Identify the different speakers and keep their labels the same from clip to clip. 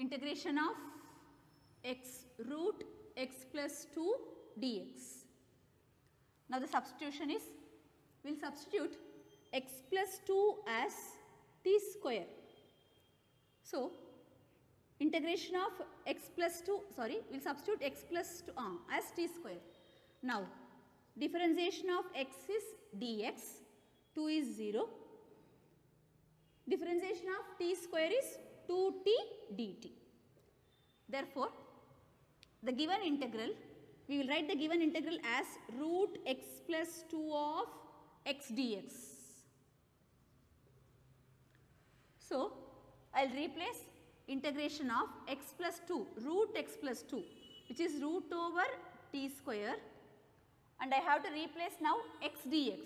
Speaker 1: integration of x root x plus 2 dx. Now the substitution is, we will substitute x plus 2 as t square. So integration of x plus 2, we will substitute x plus 2 as t square. Now differentiation of x is dx, 2 is 0. Differentiation of t square is 2t dt. Therefore, the given integral, we will write the given integral as root x plus 2 of x dx. So, I will replace integration of x plus 2, root x plus 2, which is root over t square, and I have to replace now x dx.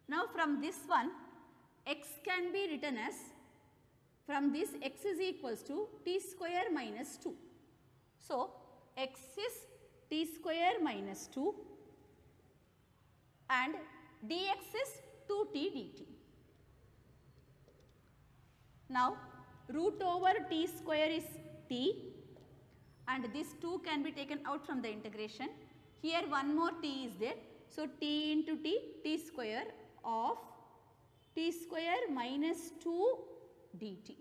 Speaker 1: Now from this one, x can be written as, from this x is equals to t square minus 2. So x is t square minus 2 and dx is 2t dt. Now root over t square is t and this 2 can be taken out from the integration. Here one more t is there. So t into t, t square of t square minus 2 dt.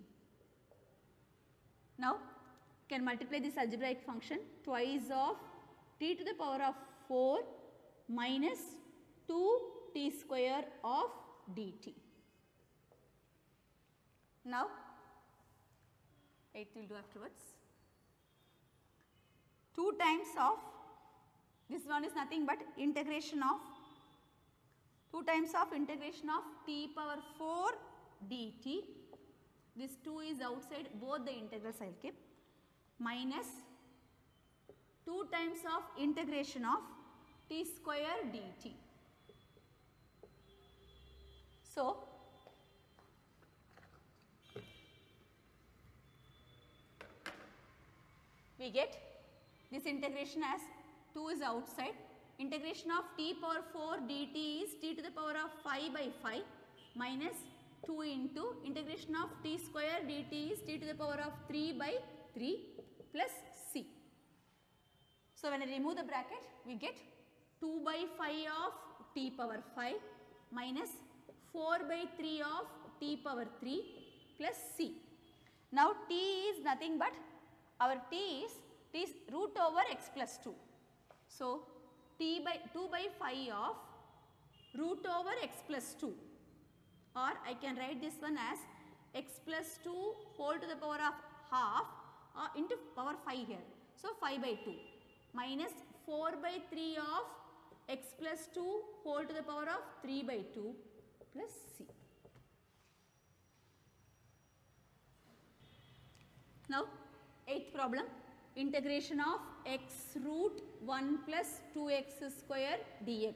Speaker 1: Now you can multiply this algebraic function twice of t to the power of 4 minus 2 t square of dt. Now 8th we will do afterwards. 2 times of, this one is nothing but integration of, 2 times of integration of t power 4 dt. This 2 is outside, both the integrals I will keep, minus 2 times of integration of t square dt. So we get this integration as 2 is outside, integration of t power 4 dt is t to the power of 5 by 5 minus 2 into integration of t square dt is t to the power of 3 by 3 plus c. So when I remove the bracket, we get 2 by 5 of t power 5 minus 4 by 3 of t power 3 plus c. Now t is nothing but, our t is root over x plus 2. So t by 2 by 5 of root over x plus 2, or I can write this one as x plus 2 whole to the power of half into power 5 here. So 5 by 2 minus 4 by 3 of x plus 2 whole to the power of 3 by 2 plus c. Now 8th problem, integration of x root 1 plus 2x square dx.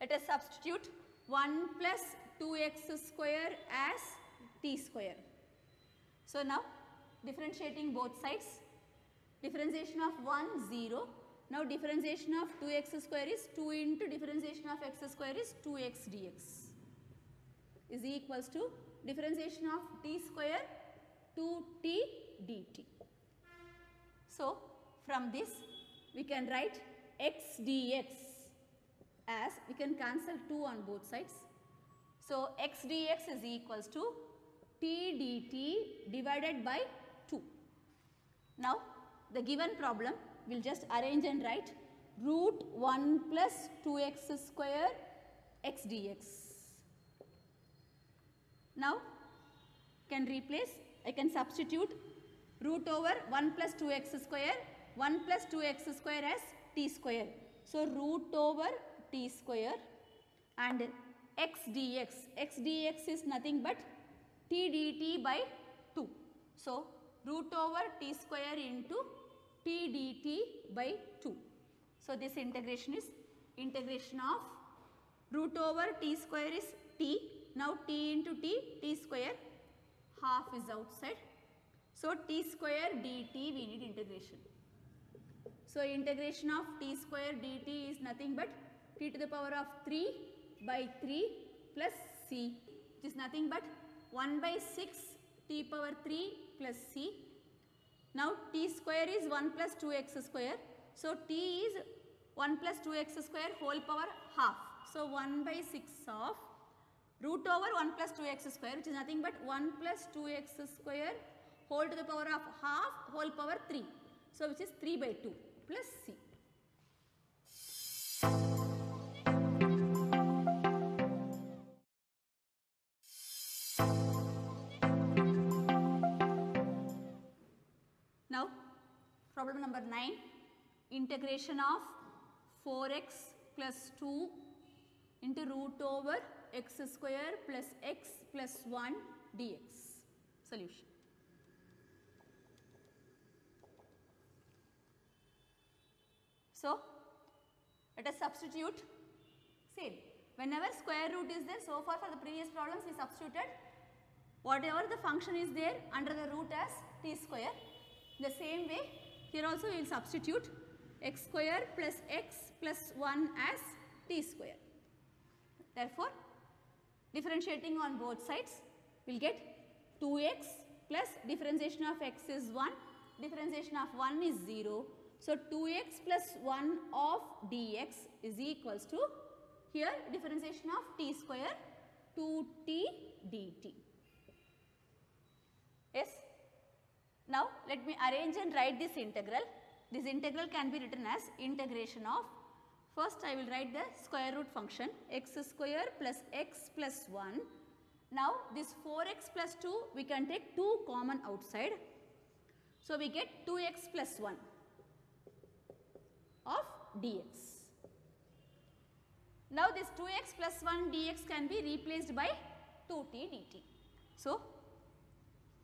Speaker 1: Let us substitute 1 plus 2x square as t square. So now differentiating both sides, differentiation of 1 0. Now differentiation of 2x square is 2 into differentiation of x square is 2x dx is equals to differentiation of t square 2t dt. So from this we can write x dx as, we can cancel 2 on both sides. So x dx is equals to t dt divided by 2. Now the given problem we will just arrange and write root 1 plus 2x square x dx. Now can replace, I can substitute root over 1 plus 2x square, 1 plus 2x square as t square. So root over t square and x dx is nothing but t dt by 2. So root over t square into t dt by 2. So this integration is integration of root over t square is t. Now t into t square, half is outside. So t square dt we need integration. So integration of t square dt is nothing but t to the power of 3 by 3 plus c, which is nothing but 1 by 6 t power 3 plus c. Now t square is 1 plus 2x square. So t is 1 plus 2x square whole power half. So 1 by 6 of root over 1 plus 2x square, which is nothing but 1 plus 2x square whole to the power of half whole power 3. So which is 3 by 2 plus c. Now problem number 9, integration of 4x plus 2 into root over x square plus x plus 1 dx. Solution. So let us substitute. Same. Whenever square root is there, so far for the previous problems we substituted whatever the function is there under the root as t square. The same way here also we will substitute x square plus x plus 1 as t square. Therefore, differentiating on both sides we will get 2x plus differentiation of x is 1, differentiation of 1 is 0. So, 2x plus 1 of dx is equals to here differentiation of t square 2t dt. Yes. Now, let me arrange and write this integral. This integral can be written as integration of, first I will write the square root function x square plus x plus 1. Now, this 4x plus 2 we can take 2 common outside. So, we get 2x plus 1 of dx. Now, this 2x plus 1 dx can be replaced by 2t dt. So,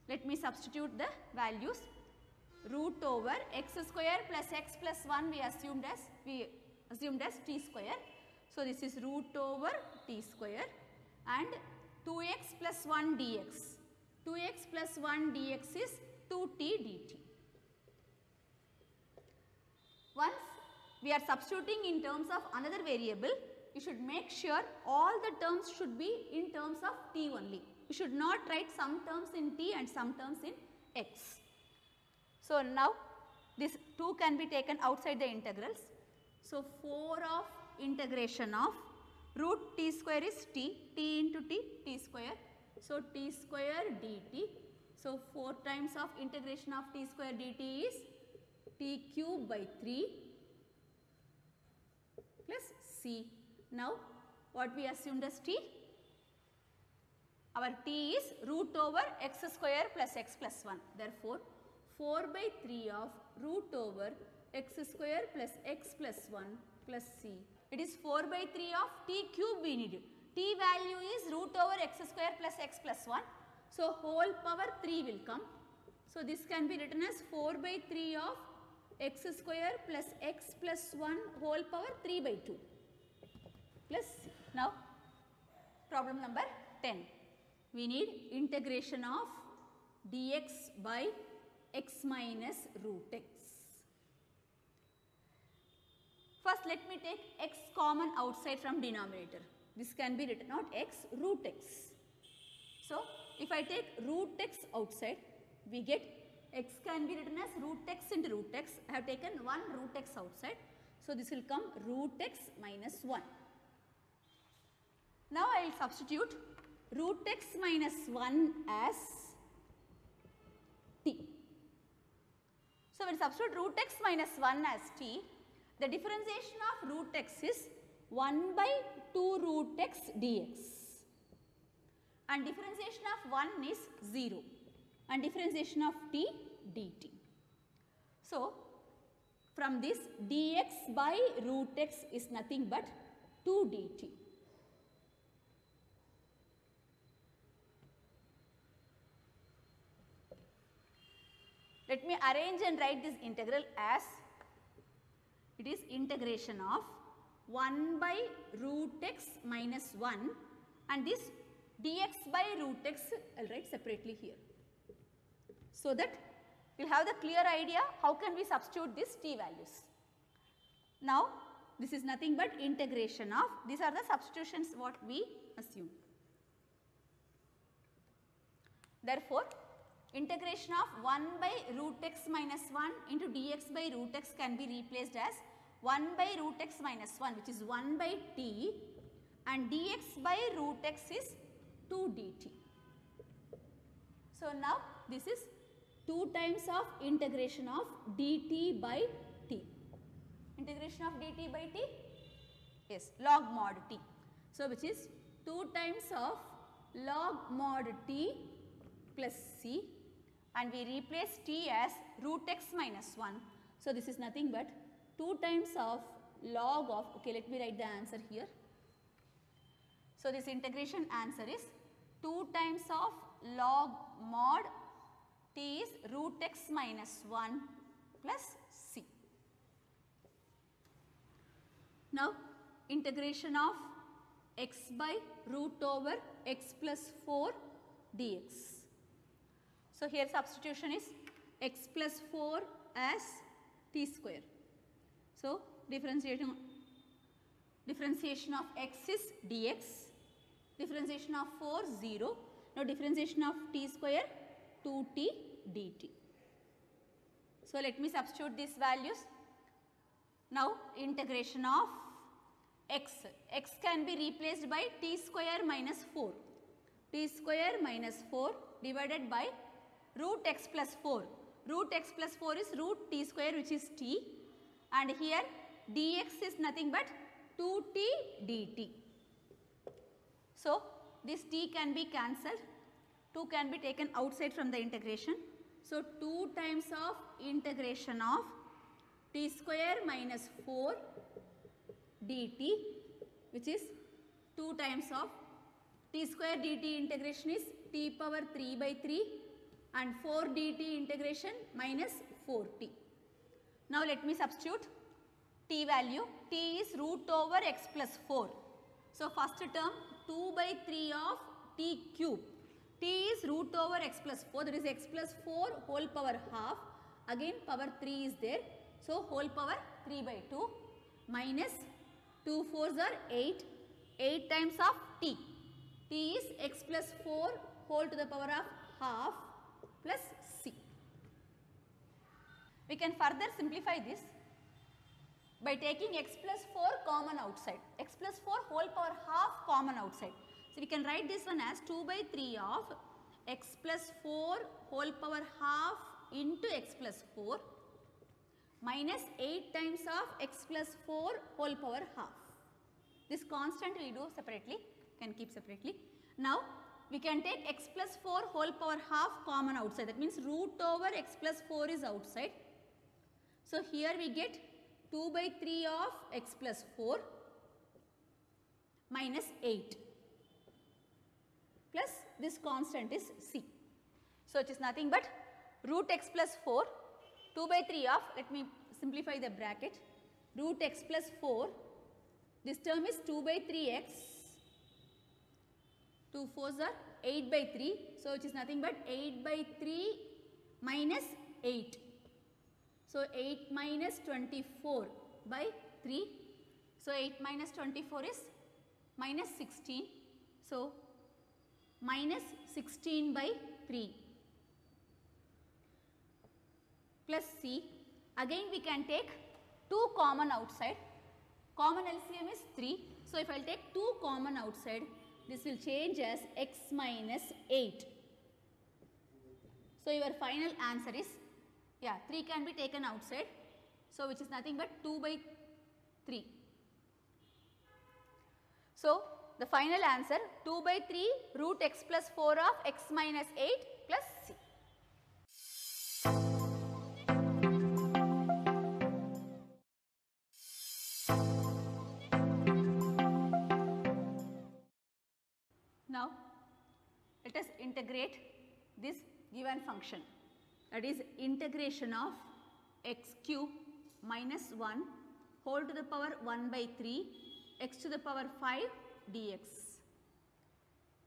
Speaker 1: let me substitute the values. Root over x square plus x plus 1 we assumed as t square. So, this is root over t square and 2x plus 1 dx. 2x plus 1 dx is 2t dt. Once we are substituting in terms of another variable, you should make sure all the terms should be in terms of t only. You should not write some terms in t and some terms in x. So, now this 2 can be taken outside the integrals. So, 4 of integration of root t square is t into t square. So, t square dt. So, 4 times of integration of t square dt is t cube by 3 plus c. Now, what we assumed as t? Our t is root over x square plus x plus 1. Therefore, 4 by 3 of root over x square plus x plus 1 plus c. It is 4 by 3 of t cube we need. T value is root over x square plus x plus 1. So, whole power 3 will come. So, this can be written as 4 by 3 of x square plus x plus 1 whole power 3 by 2 plus c. Now, problem number 10. We need integration of dx by x minus root x. First, let me take x common outside from denominator. This can be written out x root x. So, if I take root x outside, we get x can be written as root x into root x. I have taken one root x outside. So, this will come root x minus 1. Now, I will substitute root x minus 1 as t. So, when substitute root x minus 1 as t, the differentiation of root x is 1 by 2 root x dx and differentiation of 1 is 0 and differentiation of t dt. So, from this dx by root x is nothing but 2 dt. Let me arrange and write this integral as it is integration of 1 by root x minus 1 and this dx by root x I will write separately here. So that we will have the clear idea how can we substitute these t values. Now, this is nothing but integration of, these are the substitutions what we assume. Therefore, integration of 1 by root x minus 1 into dx by root x can be replaced as 1 by root x minus 1, which is 1 by t, and dx by root x is 2 dt. So now this is 2 times of integration of dt by t. Integration of dt by t? Yes, log mod t. So which is 2 times of log mod t plus c, and we replace t as root x minus 1. So this is nothing but 2 times of log of, okay, let me write the answer here. So this integration answer is 2 times of log mod t is root x minus 1 plus c. Now integration of x by root over x plus 4 dx. So here substitution is x plus 4 as t square. So differentiation of x is dx, differentiation of 4 0. Now differentiation of t square 2t dt. So let me substitute these values. Now integration of x can be replaced by t square minus 4. T square minus 4 divided by root x plus 4. Root x plus 4 is root t square, which is t, and here dx is nothing but 2t dt. So this t can be cancelled, 2 can be taken outside from the integration. So 2 times of integration of t square minus 4 dt, which is 2 times of t square dt integration is t power 3 by 3 and 4 dt integration minus 4t. Now let me substitute t value. T is root over x plus 4. So first term 2 by 3 of t cube. T is root over x plus 4, that is x plus 4 whole power half, again power 3 is there. So whole power 3 by 2 minus 2 4s are 8, 8 times of t. T is x plus 4 whole to the power of half plus c. We can further simplify this by taking x plus 4 common outside, x plus 4 whole power half common outside. So we can write this one as 2 by 3 of x plus 4 whole power half into x plus 4 minus 8 times of x plus 4 whole power half. This constant we do separately, can keep separately. Now we can take x plus 4 whole power half common outside, that means root over x plus 4 is outside. So here we get 2 by 3 of x plus 4 minus 8 plus this constant is c. So it is nothing but root x plus 4, 2 by 3 of, let me simplify the bracket, root x plus 4, this term is 2 by 3x, 2 4s are 8 by 3, so it is nothing but 8 by 3 minus 8. So 8 minus 24 by 3, so 8 minus 24 is minus 16, so minus 16 by 3 plus c. Again we can take 2 common outside, common LCM is 3. So if I will take 2 common outside, this will change as x minus 8. So your final answer is, 3 can be taken outside, so which is nothing but 2 by 3. So the final answer 2 by 3 root x plus 4 of x minus 8 plus c. Now let us integrate this given function, that is integration of x cube minus 1 whole to the power 1 by 3 x to the power 5 dx.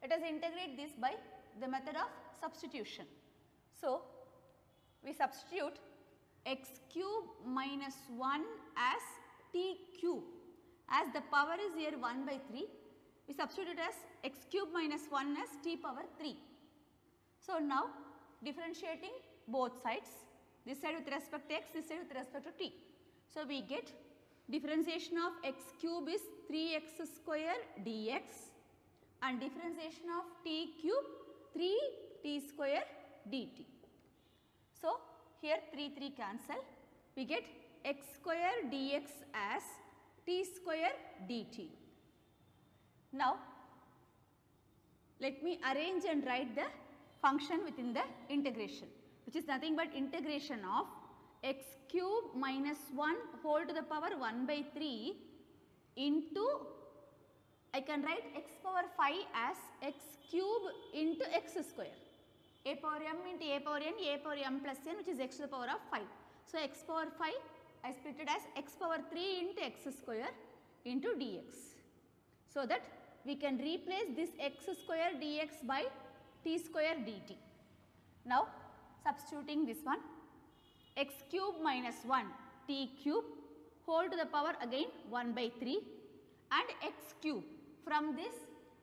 Speaker 1: Let us integrate this by the method of substitution. So we substitute x cube minus 1 as t cube, as the power is here 1 by 3, we substitute as x cube minus 1 as t power 3. So now differentiating both sides, this side with respect to x, this side with respect to t. So, we get differentiation of x cube is 3x square dx and differentiation of t cube 3t square dt. So, here 3 cancel, we get x square dx as t square dt. Now, let me arrange and write the function within the integration, which is nothing but integration of x cube minus 1 whole to the power 1 by 3 into, I can write x power 5 as x cube into x square, a power m into a power m plus n, which is x to the power of 5. So, x power 5 I split it as x power 3 into x square into dx. So, that we can replace this x square dx by t square dt. Now, substituting this one, x cube minus 1 t cube whole to the power again 1 by 3 and x cube. From this,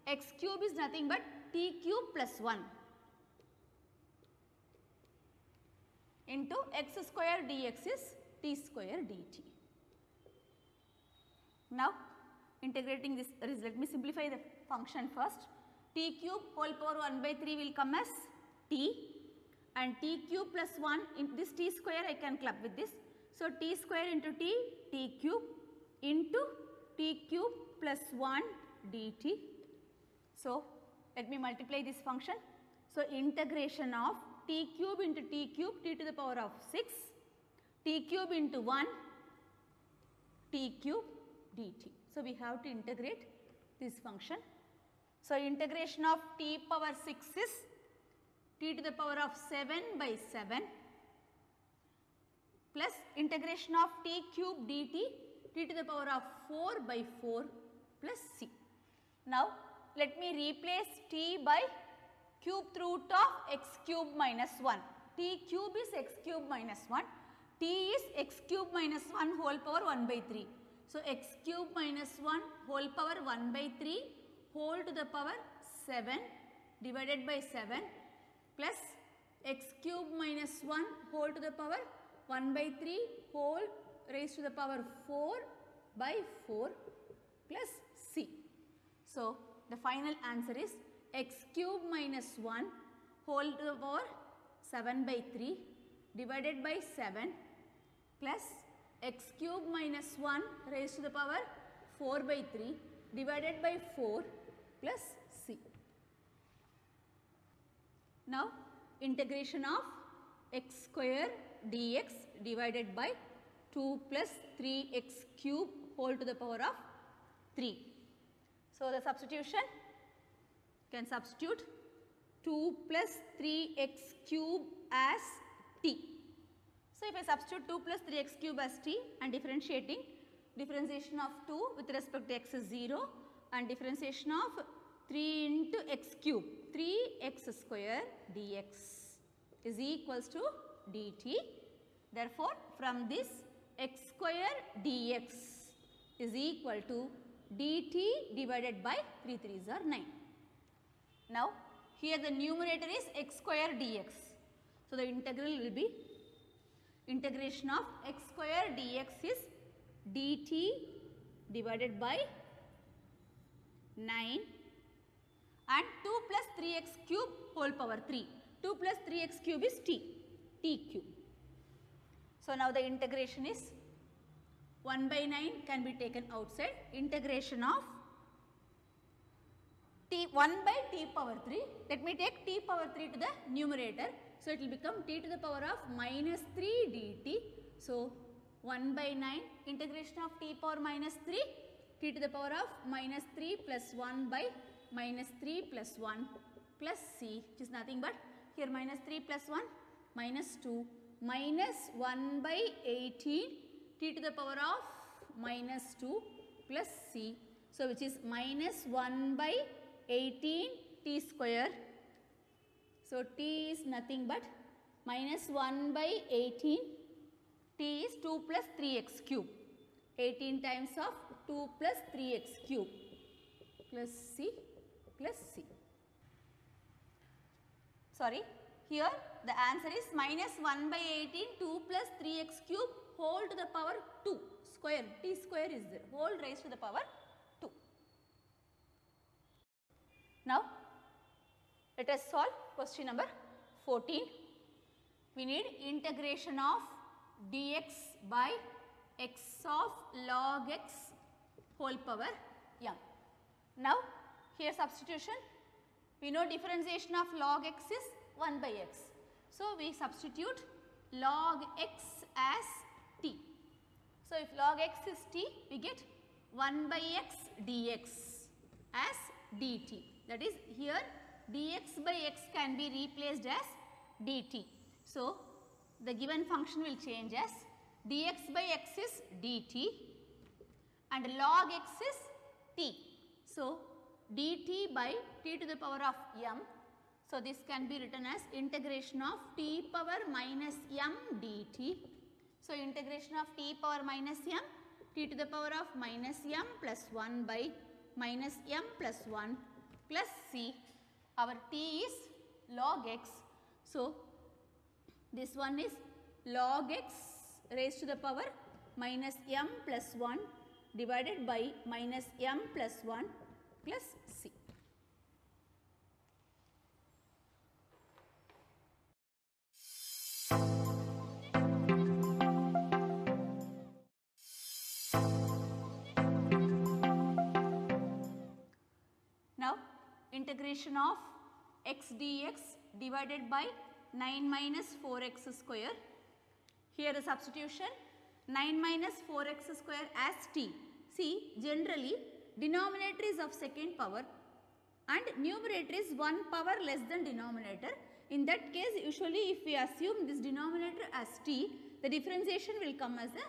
Speaker 1: x cube is nothing but t cube plus 1 into x square dx is t square dt. Now, integrating this, let me simplify the function first. T cube whole power 1 by 3 will come as t and t cube plus 1 in this t square I can club with this. So, t square into t cube into t cube plus 1 dt. So, let me multiply this function. So, integration of t cube into t cube t to the power of 6, t cube into 1 t cube dt. So, we have to integrate this function. So, integration of t power 6 is t to the power of 7 by 7 plus integration of t cube dt t to the power of 4 by 4 plus c. Now, let me replace t by cube root of x cube minus 1. T cube is x cube minus 1, t is x cube minus 1 whole power 1 by 3. So, x cube minus 1 whole power 1 by 3 whole to the power 7 divided by 7 plus x cube minus 1 whole to the power 1 by 3 whole raised to the power 4 by 4 plus c. So, the final answer is x cube minus 1 whole to the power 7 by 3 divided by 7 plus x cube minus 1 raised to the power 4 by 3 divided by 4 plus c. Now, integration of x square dx divided by 2 plus 3x cube whole to the power of 3. So, the substitution can substitute 2 plus 3x cube as t. So, if I substitute 2 plus 3x cube as t and differentiating, differentiation of 2 with respect to x is 0 and differentiation of 3 into x cube, 3x square dx is equals to dt. Therefore, from this x square dx is equal to dt divided by 3 3s are 9. Now, here the numerator is x square dx. So, the integral will be integration of x square dx is dt divided by 9 and 2 plus 3x cube whole power 3. 2 plus 3x cube is t cube. So, now the integration is 1 by 9 can be taken outside. Integration of t 1 by t power 3. Let me take t power 3 to the numerator. So, it will become t to the power of minus 3 dt. So, 1 by 9 integration of t power minus 3 t to the power of minus 3 plus 1 by minus 3 plus 1 plus c, which is nothing but here minus 3 plus 1 minus 2 minus 1 by 18 t to the power of minus 2 plus c. So, which is minus 1 by 18 t square. So, t is nothing but minus 1 by 18, t is 2 plus 3x cube, 18 times of 2 plus 3x cube plus c plus c. Sorry, here the answer is minus 1 by 18 2 plus 3x cube whole to the power 2 square, t square is there, whole raised to the power 2. Now let us solve question number 14. We need integration of dx by x of log x whole power m. Now here substitution, we know differentiation of log x is 1 by x. So we substitute log x as t. So if log x is t, we get 1 by x dx as dt. That is here dx by x can be replaced as dt. So the given function will change as dx by x is dt and log x is t. So dt by t to the power of m. So this can be written as integration of t power minus m dt. So integration of t power minus m, t to the power of minus m plus 1 by minus m plus 1 plus c. Our t is log x. So this one is log x raised to the power minus m plus 1 divided by minus m plus 1 plus c. Now integration of x dx divided by 9 minus 4x square. Here the substitution 9 minus 4x square as t. See, generally denominator is of second power and numerator is 1 power less than denominator. In that case, usually if we assume this denominator as t, the differentiation will come as a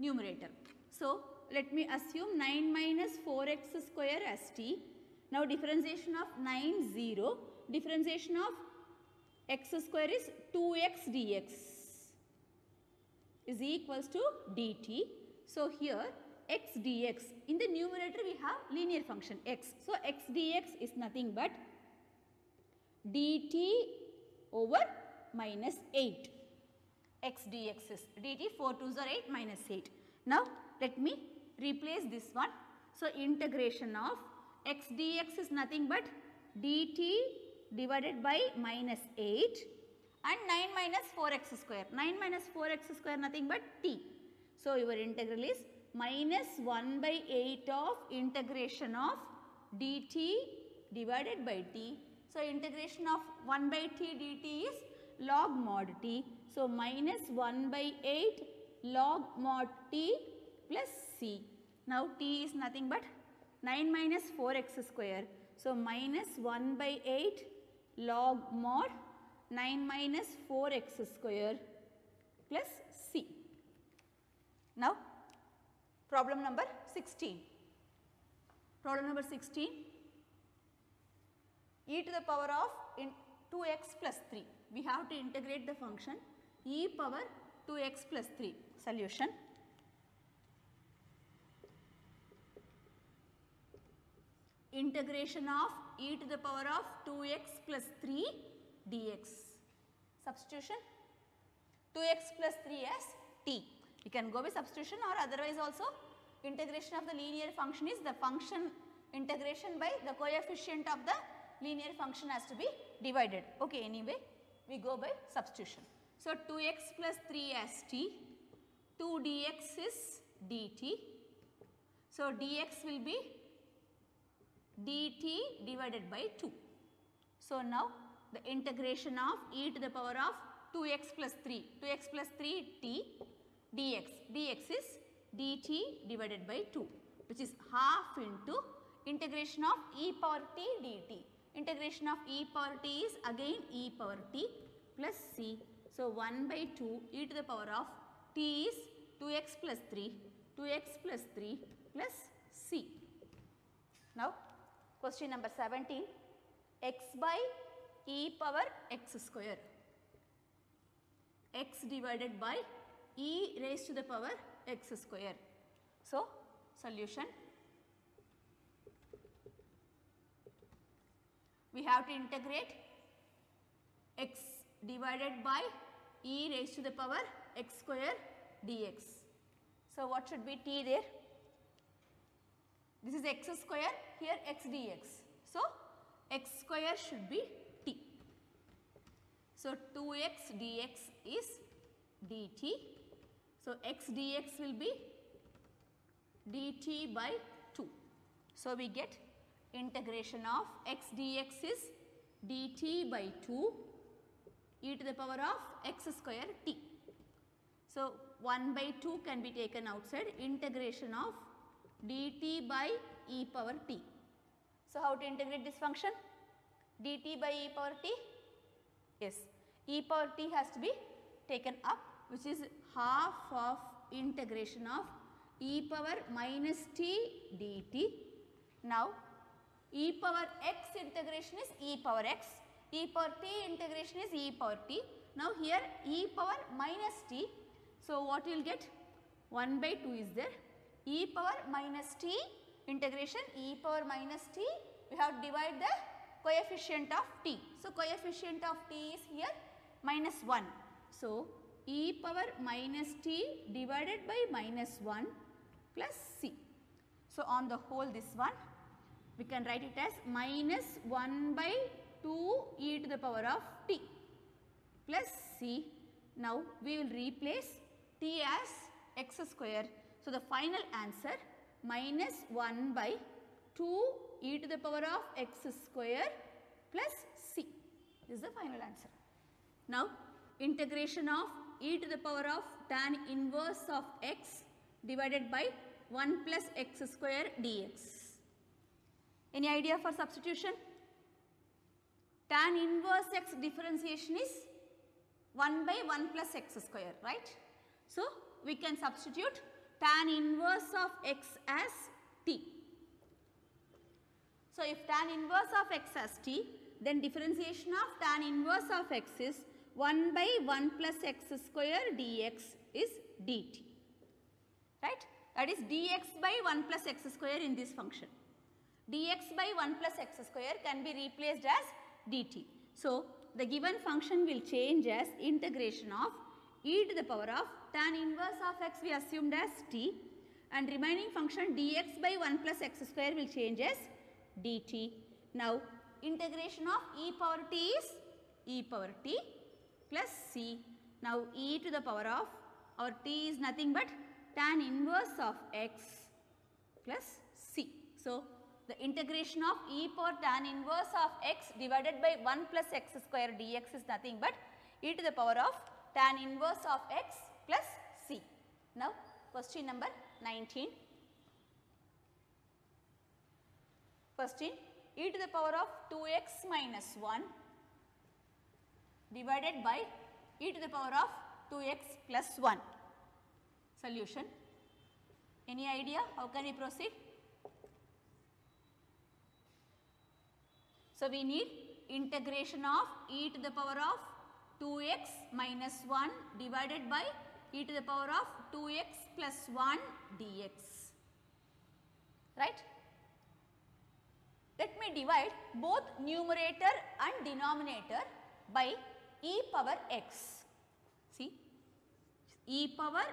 Speaker 1: numerator. So let me assume 9 minus 4x square as t. Now differentiation of 9 0, differentiation of x square is 2x dx is equals to dt. So here x dx, in the numerator we have linear function x. So x dx is nothing but dt over minus 8. X dx is dt, 4 2s are 8 minus 8. Now let me replace this one. So integration of x dx is nothing but dt divided by minus 8 and 9 minus 4x square. 9 minus 4x square nothing but t. So your integral is minus 1 by 8 of integration of dt divided by t. So integration of 1 by t dt is log mod t. So minus 1 by 8 log mod t plus c. Now t is nothing but 9 minus 4x square. So minus 1 by 8 log mod 9 minus 4x square plus c. Now problem number 16. Problem number 16, e to the power of 2x plus 3. We have to integrate the function e power 2x plus 3. Solution. Integration of e to the power of 2x plus 3 dx. Substitution 2x plus 3 as t. You can go with substitution or otherwise also integration of the linear function is the function integration by the coefficient of the linear function has to be divided. Okay, anyway we go by substitution. So 2x plus 3 as t, 2 dx is dt. So dx will be dt divided by 2. So now the integration of e to the power of 2x plus 3 t dx. dx is dt divided by 2 which is half into integration of e power t dt. Integration of e power t is again e power t plus c. So 1 by 2 e to the power of t is 2x plus 3 plus c. Now question number 17, x by e power x square, x divided by e raised to the power x square. So solution, we have to integrate x divided by e raised to the power x square dx. So, what should be t there? This is x square, here x dx. So, x square should be t. So, 2x dx is dt. So, x dx will be dt by 2. So, we get integration of x dx is dt by 2 e to the power of x square t. So, 1 by 2 can be taken outside, integration of dt by e power t. So, how to integrate this function? dt by e power t? Yes, e power t has to be taken up, which is half of integration of e power minus t dt. Now, e power x integration is e power x, e power t integration is e power t. Now, here e power minus t. So, what you will get? 1 by 2 is there, e power minus t integration e power minus t, we have to divide the coefficient of t. So, coefficient of t is here minus 1. So, e power minus t divided by minus 1 plus c. So, on the whole this one we can write it as minus 1 by 2 e to the power of t plus c. Now, we will replace t as x square. So, the final answer minus 1 by 2 e to the power of x square plus c. This is the final answer. Now, integration of e to the power of tan inverse of x divided by 1 plus x square dx. Any idea for substitution? Tan inverse x differentiation is 1 by 1 plus x square, right? So, we can substitute tan inverse of x as t. So, if tan inverse of x as t, then differentiation of tan inverse of x is 1 by 1 plus x square dx is dt, right? That is dx by 1 plus x square in this function. Dx by 1 plus x square can be replaced as dt. So, the given function will change as integration of e to the power of tan inverse of x we assumed as t, and remaining function dx by 1 plus x square will change as dt. Now, integration of e power t is e power t plus c. Now, e to the power of our t is nothing but tan inverse of x plus c. So, the integration of e power tan inverse of x divided by 1 plus x square dx is nothing but e to the power of tan inverse of x plus c. Now, question number 19. Question, e to the power of 2x minus 1 divided by e to the power of 2x plus 1. Solution. Any idea how can we proceed? So, we need integration of e to the power of 2x minus 1 divided by e to the power of 2x plus 1 dx, right. Let me divide both numerator and denominator by e power x. See, e power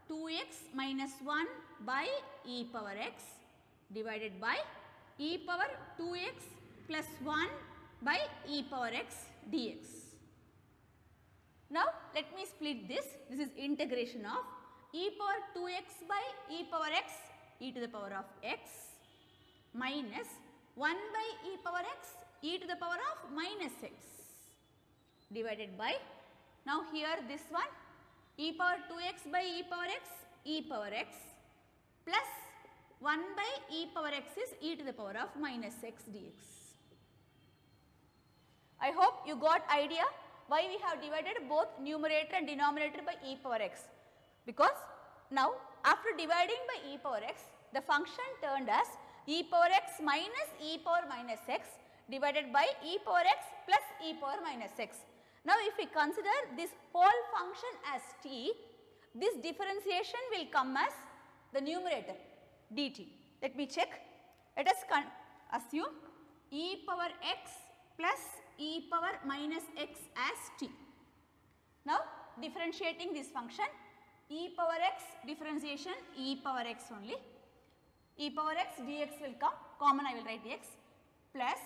Speaker 1: 2x minus 1 by e power x divided by e power 2x plus 1 by e power x dx. Now, let me split this. This is integration of e power 2x by e power x e to the power of x minus 1 by e power x e to the power of minus x divided by, now here this one e power 2x by e power x plus 1 by e power x is e to the power of minus x dx. I hope you got idea why we have divided both numerator and denominator by e power x, because now after dividing by e power x, the function turned as e power x minus e power minus x divided by e power x plus e power minus x. Now, if we consider this whole function as t, this differentiation will come as the numerator dt. Let me check. Let us assume e power x plus e power minus x as t. Now differentiating this function, e power x differentiation e power x only, e power x dx will come, common I will write dx, plus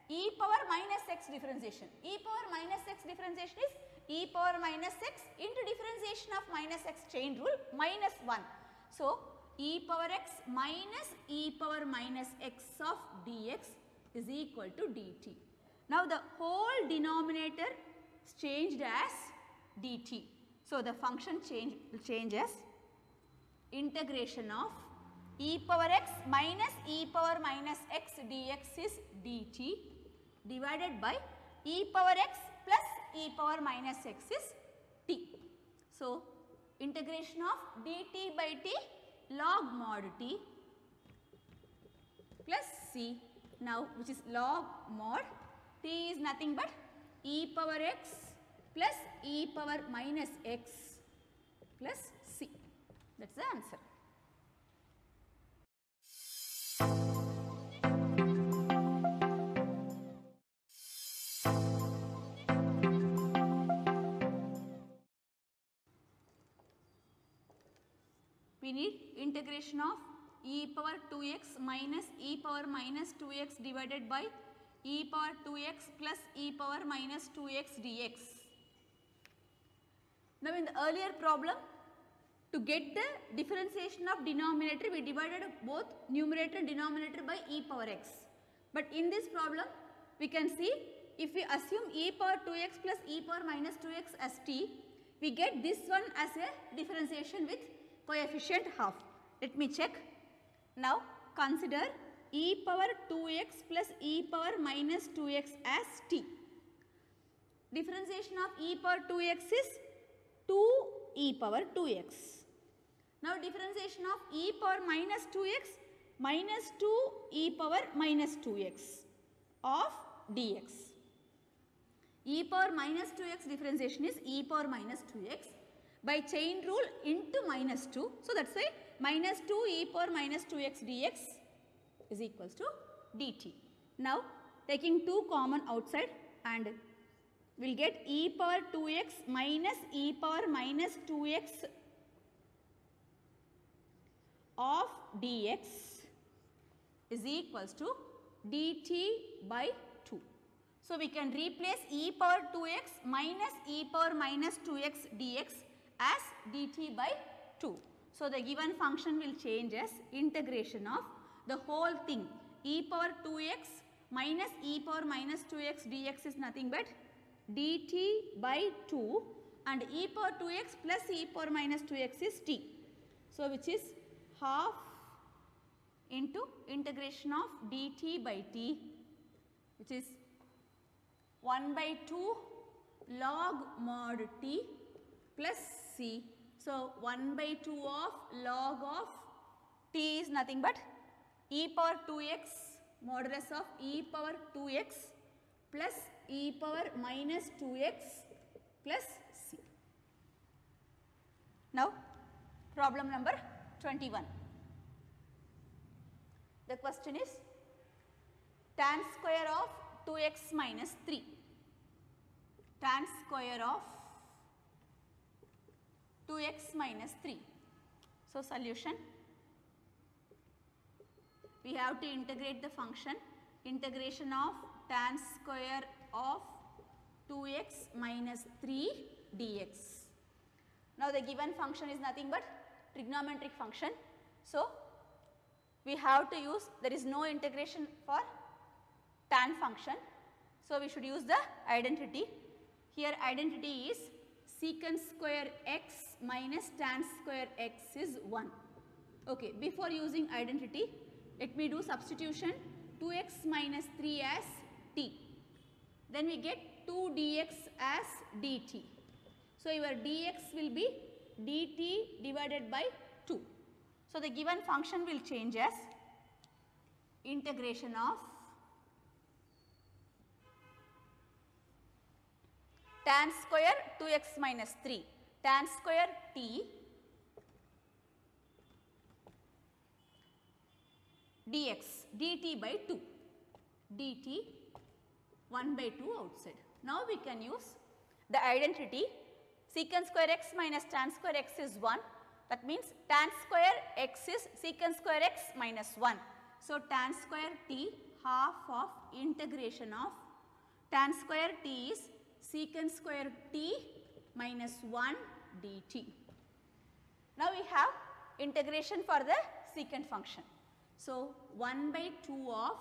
Speaker 1: e power minus x differentiation. E power minus x differentiation is e power minus x into differentiation of minus x chain rule minus 1. So e power x minus e power minus x of dx is equal to dt. Now the whole denominator is changed as dt. So the function will change as integration of e power x minus e power minus x dx is dt divided by e power x plus e power minus x is t. So integration of dt by t log mod t plus c, now which is log mod t is nothing but e power x plus e power minus x plus c. That is the answer. We need integration of e power 2x minus e power minus 2x divided by e power 2x plus e power minus 2x dx. Now in the earlier problem, to get the differentiation of denominator, we divided both numerator and denominator by e power x. But in this problem, we can see if we assume e power 2x plus e power minus 2x as t, we get this one as a differentiation with coefficient half. Let me check. Now consider e power 2x plus e power minus 2x as t. Differentiation of e power 2x is 2 e power 2x. Now differentiation of e power minus 2x minus 2 e power minus 2x of dx. E power minus 2x differentiation is e power minus 2x by chain rule into minus 2. So that is why minus 2 e power minus 2x dx is equals to dt. Now taking 2 common outside and we will get e power 2x minus e power minus 2x of dx is equals to dt by 2. So we can replace e power 2x minus e power minus 2x dx as dt by 2. So the given function will change as integration of the whole thing, e power 2x minus e power minus 2x dx is nothing but dt by 2 and e power 2x plus e power minus 2x is t. So which is half into integration of dt by t, which is 1 by 2 log mod t plus c. So 1 by 2 of log of t is nothing but e power 2x modulus of e power 2x plus e power minus 2x plus c. Now problem number 21. The question is tan square of 2x minus 3. Tan square of 2x minus 3. So solution, we have to integrate the function, integration of tan square of 2x minus 3 dx. Now the given function is nothing but trigonometric function. So we have to use, there is no integration for tan function. So we should use the identity. Here identity is secant square x minus tan square x is 1. Okay, before using identity, let me do substitution, 2x minus 3 as t. Then we get 2 dx as dt. So your dx will be dt divided by 2. So the given function will change as integration of tan square 2x minus 3, tan square t dx dt by 2, dt 1 by 2 outside. Now we can use the identity secant square x minus tan square x is 1. That means tan square x is secant square x minus 1. So, tan square t half of integration of tan square t is secant square t minus 1 dt. Now, we have integration for the secant function. So, 1 by 2 of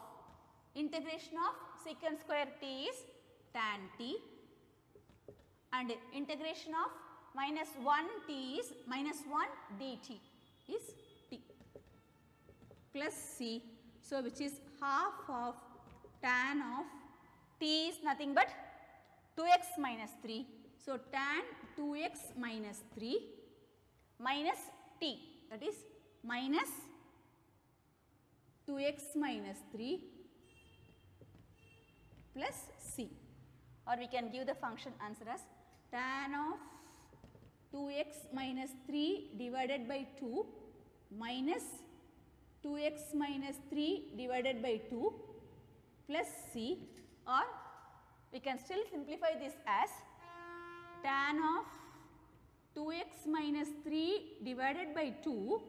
Speaker 1: integration of secant square t is tan t, and integration of minus 1 t is minus 1 dt is t plus c. So, which is half of tan of t is nothing but 2x minus 3. So, tan 2x minus 3 minus t, that is minus 2x minus 3 plus c, or we can give the function answer as tan of 2x minus 3 divided by 2 minus 2x minus 3 divided by 2 plus c, or we can still simplify this as tan of 2x minus 3 divided by 2.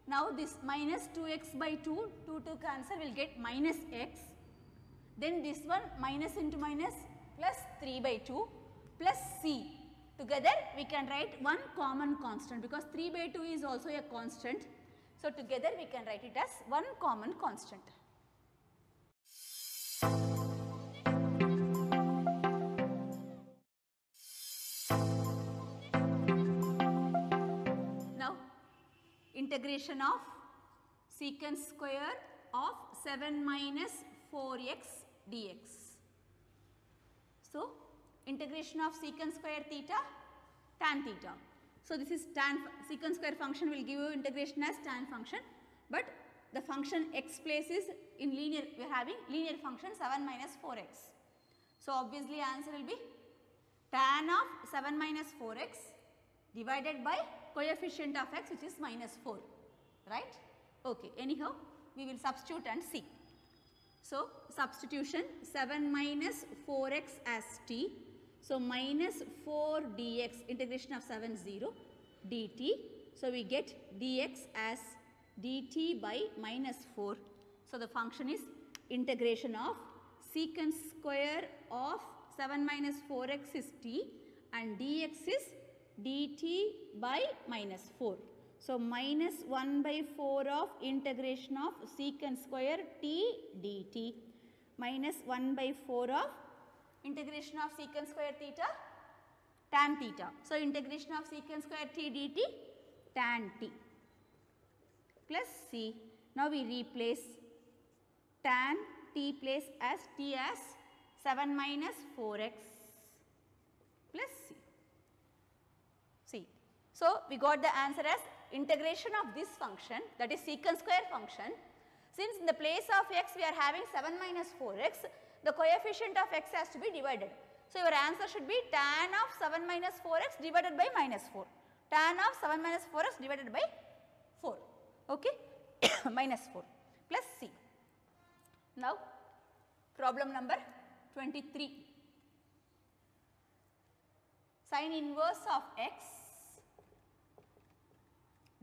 Speaker 1: Now, this minus 2x by 2, 2 to cancel, will get minus x. Then this one minus into minus plus 3 by 2 plus c. Together we can write one common constant, because 3 by 2 is also a constant. So, together we can write it as one common constant. Now, integration of secant square of 7 minus 4x dx. So, integration of secant square theta tan theta. So, this is tan secant square function will give you integration as tan function, but the function x place is in linear, we are having linear function 7 minus 4x. So, obviously answer will be tan of 7 minus 4x divided by coefficient of x, which is minus 4, right. Okay. Anyhow, we will substitute and see. So, substitution 7 minus 4x as t. So, minus 4 dx, integration of 7 0 dt. So, we get dx as dt by minus 4. So, the function is integration of secant square of 7 minus 4x is t and dx is dt by minus 4. So, minus 1 by 4 of integration of secant square t dt minus 1 by 4 of integration of secant square theta tan theta. So, integration of secant square t dt tan t plus c. Now, we replace tan t place as t as 7 minus 4x plus c. So, we got the answer as integration of this function, that is secant square function. Since in the place of x we are having 7 minus 4x, the coefficient of x has to be divided. So, your answer should be tan of 7 minus 4x divided by minus 4. Tan of 7 minus 4x divided by 4, okay, minus 4 plus c. Now, problem number 23. Sin inverse of x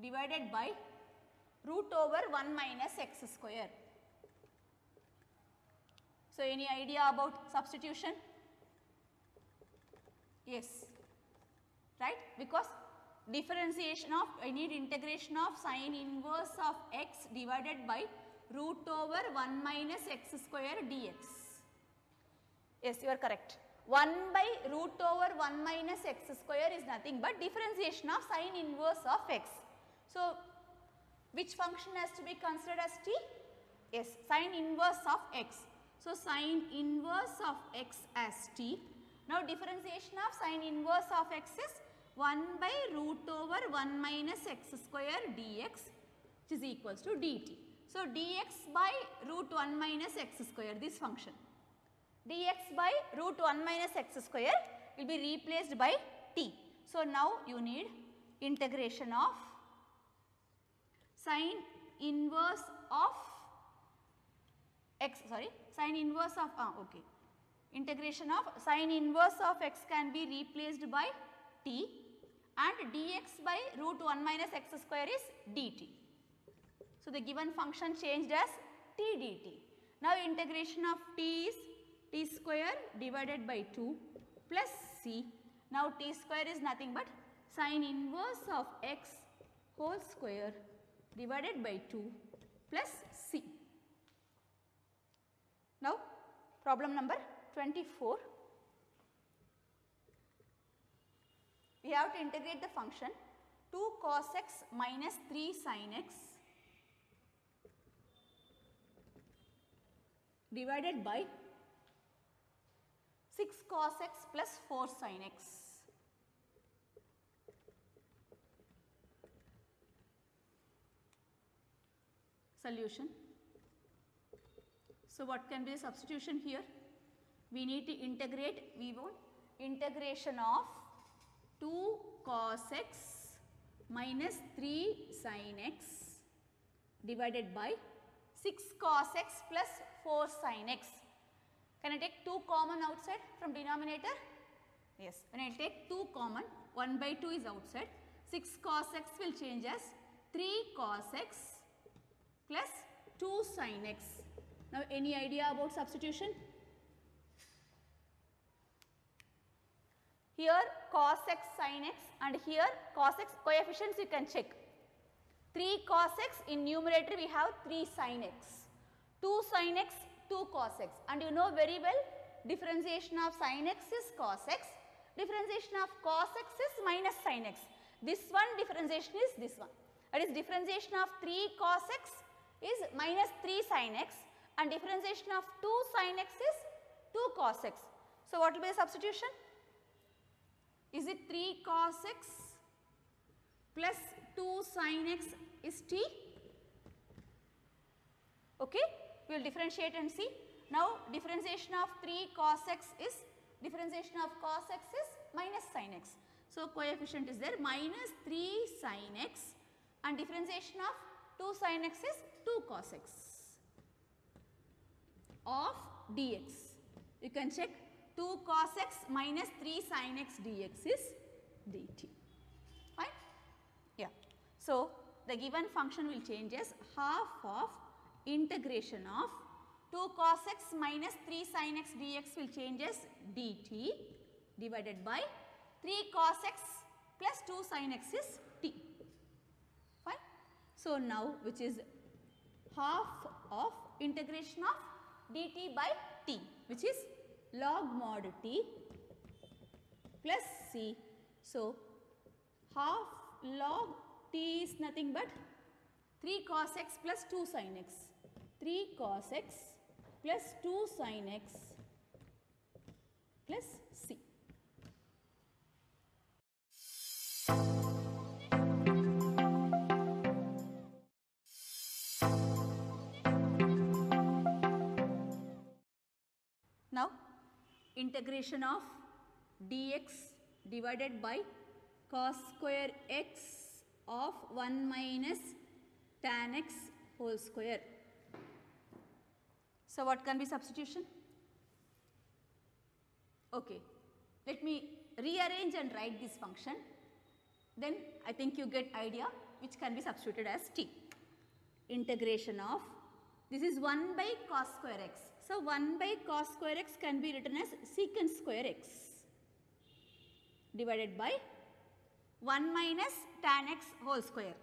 Speaker 1: divided by root over 1 minus x square. So, any idea about substitution? Yes, right, because differentiation of, I need integration of sin inverse of x divided by root over 1 minus x square dx. Yes, you are correct. 1 by root over 1 minus x square is nothing but differentiation of sin inverse of x. So, which function has to be considered as t? Yes, sin inverse of x. So, sin inverse of x as t. Now, differentiation of sin inverse of x is 1 by root over 1 minus x square dx, which is equals to dt. So, dx by root 1 minus x square, this function. Dx by root 1 minus x square will be replaced by t. So, now you need integration of sin inverse of x, sin inverse of, okay. Integration of sin inverse of x can be replaced by t and dx by root 1 minus x square is dt. So, the given function changed as t dt. Now, integration of t is t square divided by 2 plus c. Now, t square is nothing but sin inverse of x whole square divided by 2 plus c. Now, problem number 24. We have to integrate the function 2 cos x minus 3 sin x divided by 6 cos x plus 4 sin x. Solution. So, what can be the substitution here? We need to integrate, we want integration of 2 cos x minus 3 sin x divided by 6 cos x plus 4 sin x. Can I take 2 common outside from denominator? Yes, when I take 2 common, 1 by 2 is outside, 6 cos x will change as 3 cos x plus 2 sin x. Now, any idea about substitution? Here cos x sin x and here cos x coefficients you can check. 3 cos x, in numerator we have 3 sin x, 2 sin x, 2 cos x, and you know very well differentiation of sin x is cos x, differentiation of cos x is minus sin x. This one differentiation is this one, that is differentiation of 3 cos x is minus 3 sin x and differentiation of 2 sin x is 2 cos x. So, what will be the substitution? Is it 3 cos x plus 2 sin x is t? Okay, we will differentiate and see. Now, differentiation of 3 cos x is, differentiation of cos x is minus sin x. So, coefficient is there minus 3 sin x and differentiation of 2 sin x is 2 cos x of dx. You can check 2 cos x minus 3 sin x dx is dt. Fine? Yeah. So, the given function will change as half of integration of 2 cos x minus 3 sin x dx will change as dt divided by 3 cos x plus 2 sin x is t. Fine? So, now which is half of integration of dt by t, which is log mod t plus c. So, half log t is nothing but 3 cos x plus 2 sin x, 3 cos x plus 2 sin x plus c. Now, integration of dx divided by cos square x of 1 minus tan x whole square. So, what can be substitution? Okay, let me rearrange and write this function, then I think you get idea which can be substituted as t. Integration of, this is 1 by cos square x. So, 1 by cos square x can be written as secant square x divided by 1 minus tan x whole square.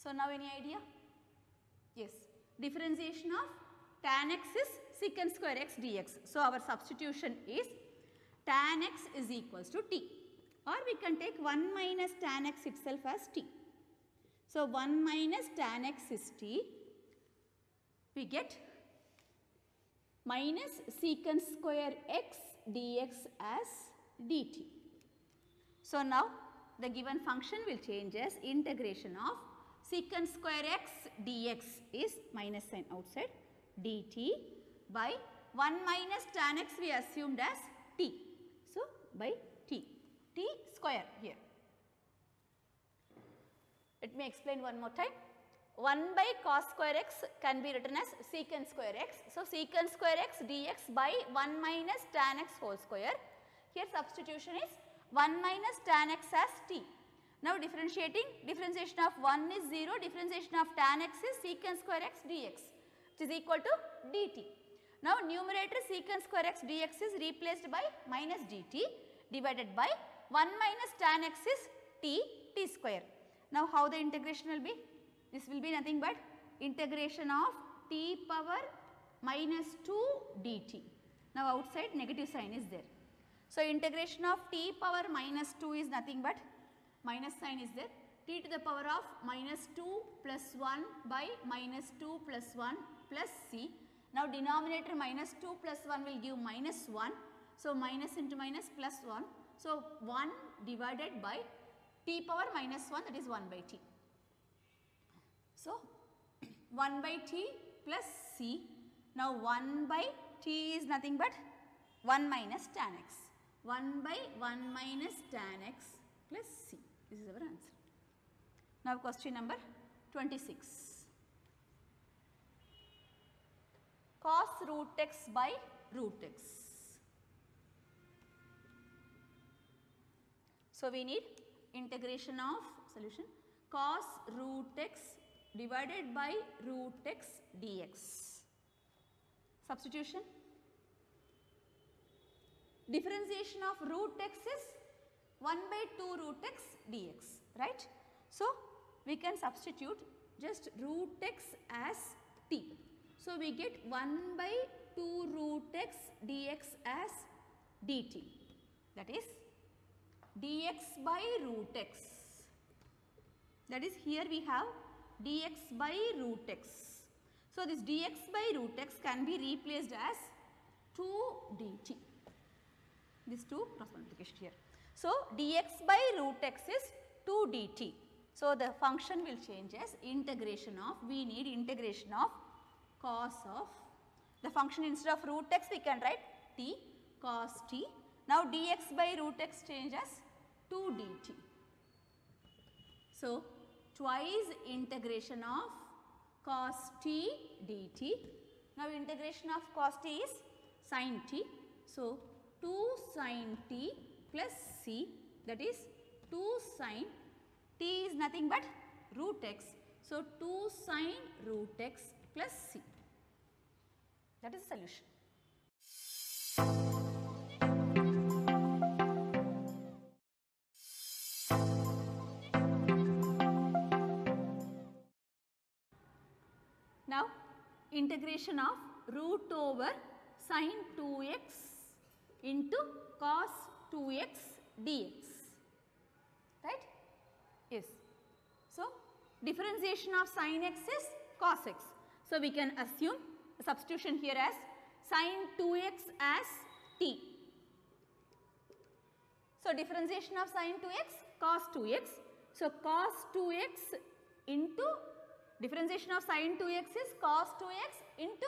Speaker 1: So, now any idea? Yes, differentiation of tan x is secant square x dx. So, our substitution is tan x is equals to t, or we can take 1 minus tan x itself as t. So, 1 minus tan x is t, we get minus secant square x dx as dt. So, now the given function will change as integration of secant square x dx is minus sign outside dt by 1 minus tan x we assumed as t. So, by t square here. Let me explain one more time. 1 by cos square x can be written as secant square x. So, secant square x dx by 1 minus tan x whole square. Here substitution is 1 minus tan x as t. Now, differentiation of 1 is 0, differentiation of tan x is secant square x dx, which is equal to dt. Now, numerator secant square x dx is replaced by minus dt divided by 1 minus tan x is t square. Now, how the integration will be? This will be nothing but integration of t power minus 2 dt. Now, outside negative sign is there. So, integration of t power minus 2 is nothing but minus sign is there, t to the power of minus 2 plus 1 by minus 2 plus 1 plus c. Now, denominator minus 2 plus 1 will give minus 1. So, minus into minus plus 1. So, 1 divided by t power minus 1, that is 1 by t. So, 1 by t plus c. Now, 1 by t is nothing but 1 minus tan x. 1 by 1 minus tan x plus c. This is our answer. Now, question number 26. Cos root x by root x. So, we need integration of solution cos root x divided by root x dx. Substitution. Differentiation of root x is 1 by 2 root x dx, right. So, we can substitute just root x as t. So, we get 1 by 2 root x dx as dt, that is dx by root x, that is here we have dx by root x. So, this dx by root x can be replaced as 2 dt, this 2 cross multiplication here. So, dx by root x is 2 dt. So, the function will change as integration of, we need integration of cos of, the function instead of root x we can write t cos t. Now, dx by root x change as 2 dt. So, twice integration of cos t dt. Now, integration of cos t is sin t. So, 2 sin t plus c, that is 2 sin t is nothing but root x. So, 2 sin root x plus c, that is the solution. Now, integration of root over sin 2x into cos 2x dx, right? Yes. So, differentiation of sin x is cos x. So, we can assume the substitution here as sin 2x as t. So, differentiation of sin 2x cos 2x. So, cos 2x into differentiation of sin 2x is cos 2x into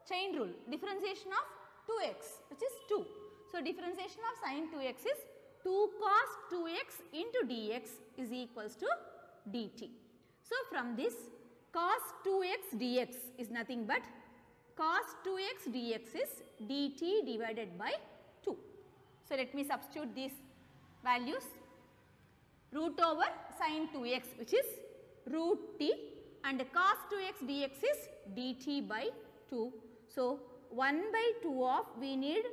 Speaker 1: chain rule, differentiation of 2x which is 2. So, differentiation of sin 2x is 2 cos 2x into dx is equals to dt. So, from this cos 2x dx is nothing but cos 2x dx is dt divided by 2. So, let me substitute these values, root over sin 2x which is root t and cos 2x dx is dt by 2. So, 1 by 2 of we need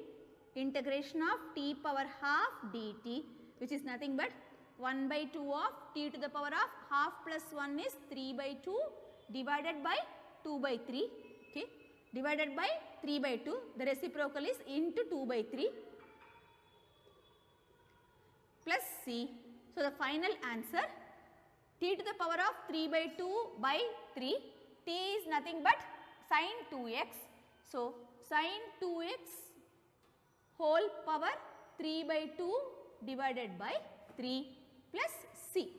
Speaker 1: integration of t power half dt which is nothing but 1 by 2 of t to the power of half plus 1 is 3 by 2 divided by 2 by 3, okay, divided by 3 by 2, the reciprocal is into 2 by 3 plus c. So, the final answer t to the power of 3 by 2 by 3, t is nothing but sin 2x. So, sin 2x whole power 3 by 2 divided by 3 plus c.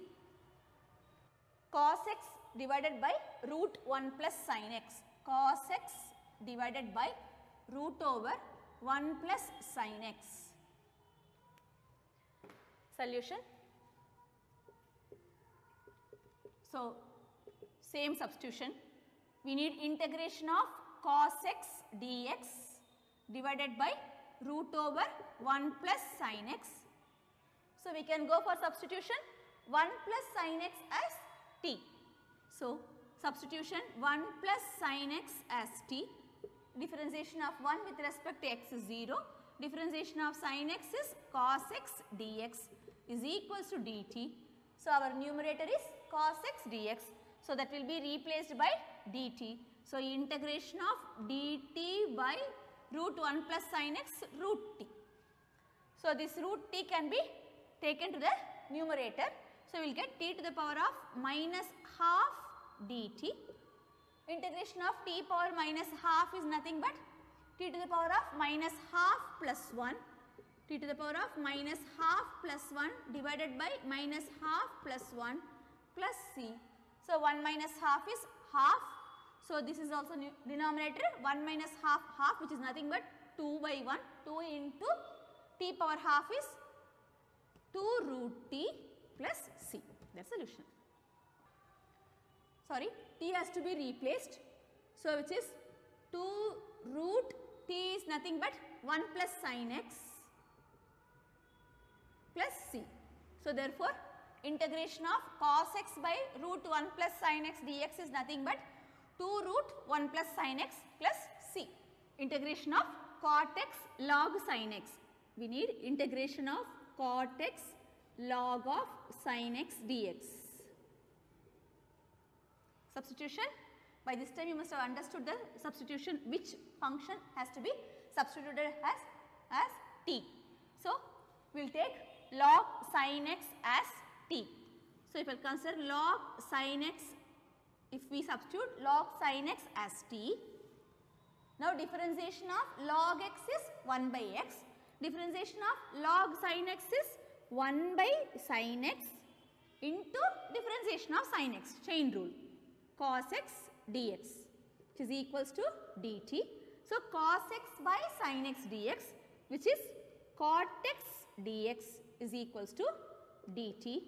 Speaker 1: Cos x divided by root 1 plus sin x. Cos x divided by root over 1 plus sin x. Solution. So, Same substitution. We need integration of cos x dx divided by root over 1 plus sin x. So, we can go for substitution 1 plus sin x as t. So, substitution 1 plus sin x as t, differentiation of 1 with respect to x is 0, differentiation of sin x is cos x dx is equals to dt. So, our numerator is cos x dx. So, that will be replaced by dt. So, integration of dt by root 1 plus sin x root t. So, this root t can be taken to the numerator. So, we will get t to the power of minus half dt. Integration of t power minus half is nothing but t to the power of minus half plus 1, t to the power of minus half plus 1 divided by minus half plus 1 plus c. So, 1 minus half is half. So, this is also denominator 1 minus half, half which is nothing but 2 by 1, 2 into t power half is 2 root t plus c, that is solution. Sorry, t has to be replaced. So, which is 2 root t is nothing but 1 plus sin x plus c. So, therefore, integration of cos x by root 1 plus sin x dx is nothing but 2 root 1 plus sin x plus c. Integration of cot x log sin x. We need integration of cot x log of sin x dx. Substitution. By this time you must have understood the substitution, which function has to be substituted as t. So, we will take log sin x as t. So, if I consider log sin x, if we substitute log sin x as t, now differentiation of log x is 1 by x, differentiation of log sin x is 1 by sin x into differentiation of sin x, chain rule, cos x dx, which is equals to dt. So, cos x by sin x dx, which is cot x dx is equals to dt.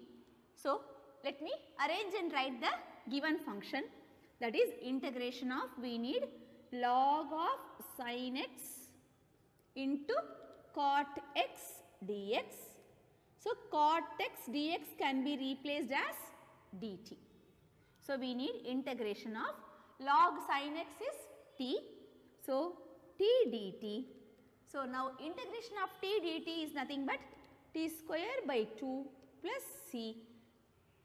Speaker 1: So, let me arrange and write the given function, that is integration of, we need log of sin x into cot x dx. So, cot x dx can be replaced as dt. So, we need integration of log sin x is t. So, t dt. So, now integration of t dt is nothing but t square by 2 plus c.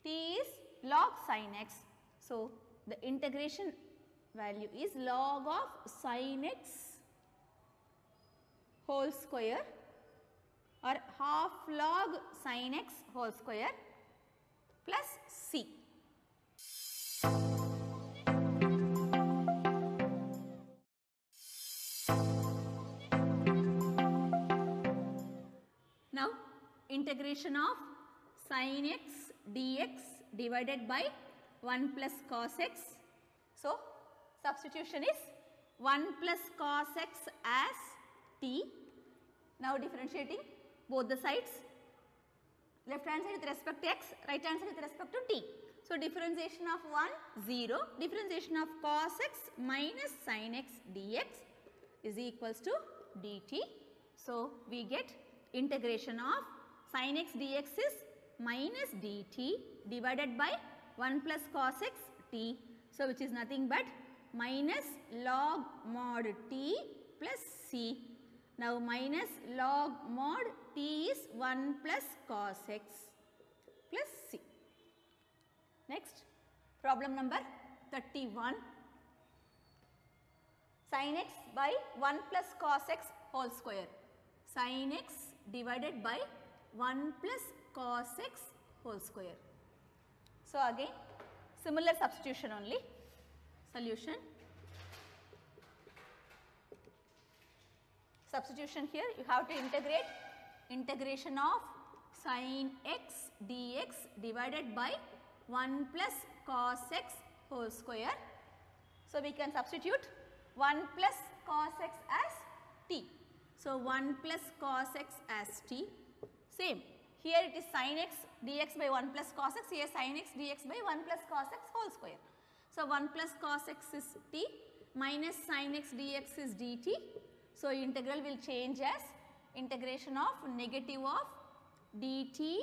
Speaker 1: T is log sin x. So, the integration value is log of sin x whole square or half log sin x whole square plus c. Now, integration of sin x dx divided by 1 plus cos x. So, substitution is 1 plus cos x as t. Now, differentiating both the sides, left hand side with respect to x, right hand side with respect to t. So, differentiation of 1 0, differentiation of cos x minus sin x dx is equals to dt. So, we get integration of sin x dx is minus dt divided by 1 plus cos x t. So, which is nothing but minus log mod t plus c. Now, minus log mod t is 1 plus cos x plus c. Next, problem number 31. Sin x by 1 plus cos x whole square. Sin x divided by 1 plus cos x whole square. So, again similar substitution only. Solution. Substitution here you have to integrate integration of sin x dx divided by 1 plus cos x whole square. So, we can substitute 1 plus cos x as t. So, 1 plus cos x as t, same. Here it is sin x dx by 1 plus cos x, here sin x dx by 1 plus cos x whole square. So 1 plus cos x is t minus sin x dx is dt. So integral will change as integration of negative of dt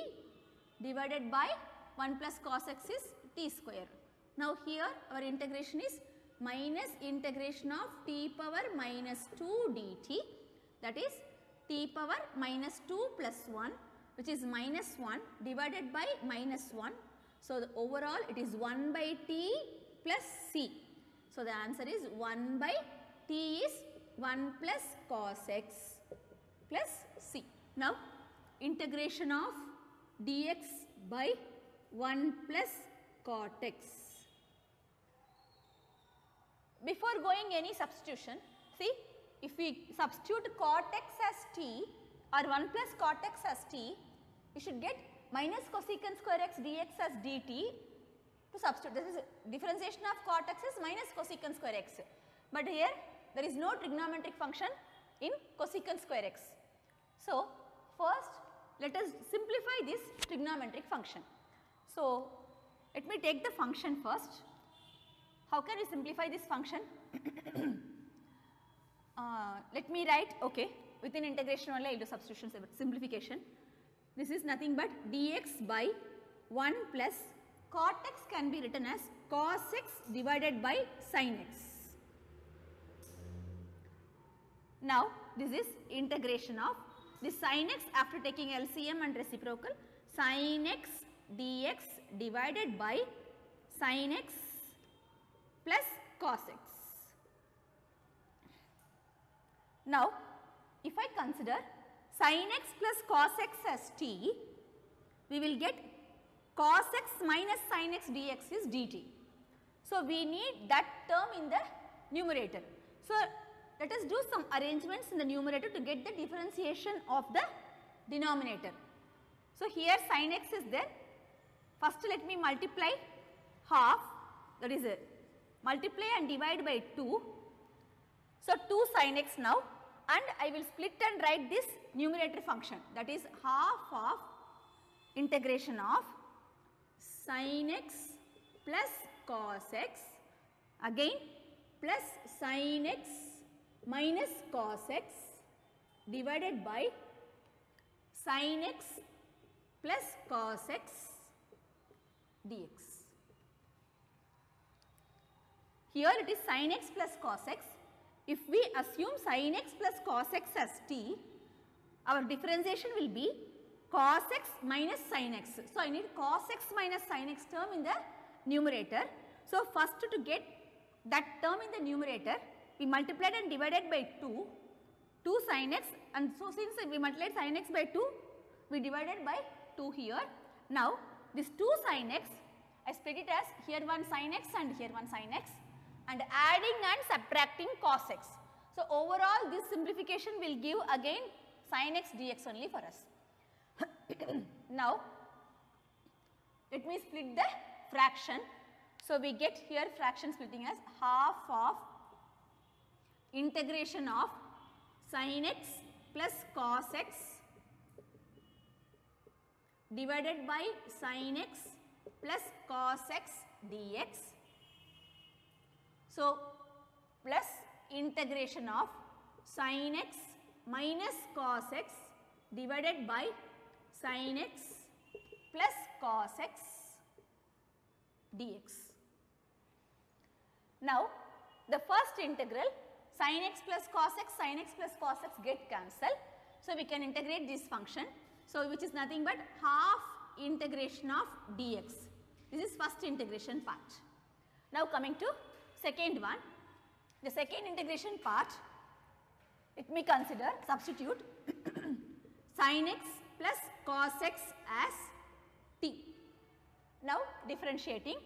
Speaker 1: divided by 1 plus cos x is t square. Now here our integration is minus integration of t power minus 2 dt, that is t power minus 2 plus 1, which is minus 1 divided by minus 1. So the overall it is 1 by t plus c. So the answer is 1 by t is 1 plus cos x plus c. Now integration of dx by 1 plus cot x. Before going any substitution, see, if we substitute cot x as t or 1 plus cot x as t, we should get minus cosecant square x dx as dt to substitute. This is differentiation of cot x is minus cosecant square x, but here there is no trigonometric function in cosecant square x. So first let us simplify this trigonometric function. So let me take the function first. How can we simplify this function? Let me write, okay, within integration only I will do substitution simplification. This is nothing but dx by 1 plus cot x can be written as cos x divided by sin x. Now this is integration of the sin x after taking LCM and reciprocal, sin x dx divided by sin x plus cos x. Now if I consider sin x plus cos x as t, we will get cos x minus sin x dx is dt. So we need that term in the numerator. So let us do some arrangements in the numerator to get the differentiation of the denominator. So here sin x is there. First let me multiply half, that is multiply and divide by 2. So 2 sin x now, and I will split and write this numerator function, that is half of integration of sin x plus cos x again plus sin x minus cos x divided by sin x plus cos x dx. Here it is sin x plus cos x. If we assume sin x plus cos x as t, our differentiation will be cos x minus sin x. So I need cos x minus sin x term in the numerator. So first to get that term in the numerator, we multiplied and divided by 2 sin x, and so since we multiplied sin x by 2, we divided by 2 here. Now this 2 sin x, I split it as here one sin x and here one sin x, and adding and subtracting cos x. So overall this simplification will give again sin x dx only for us. Now let me split the fraction. So we get here fraction splitting as half of integration of sin x plus cos x divided by sin x plus cos x dx. So plus integration of sin x minus cos x divided by sin x plus cos x dx. Now the first integral sin x plus cos x get cancelled. So we can integrate this function. So which is nothing but half integration of dx. This is first integration part. Now coming to second one, the second integration part, let me consider substitute sin x plus cos x as t. Now differentiating,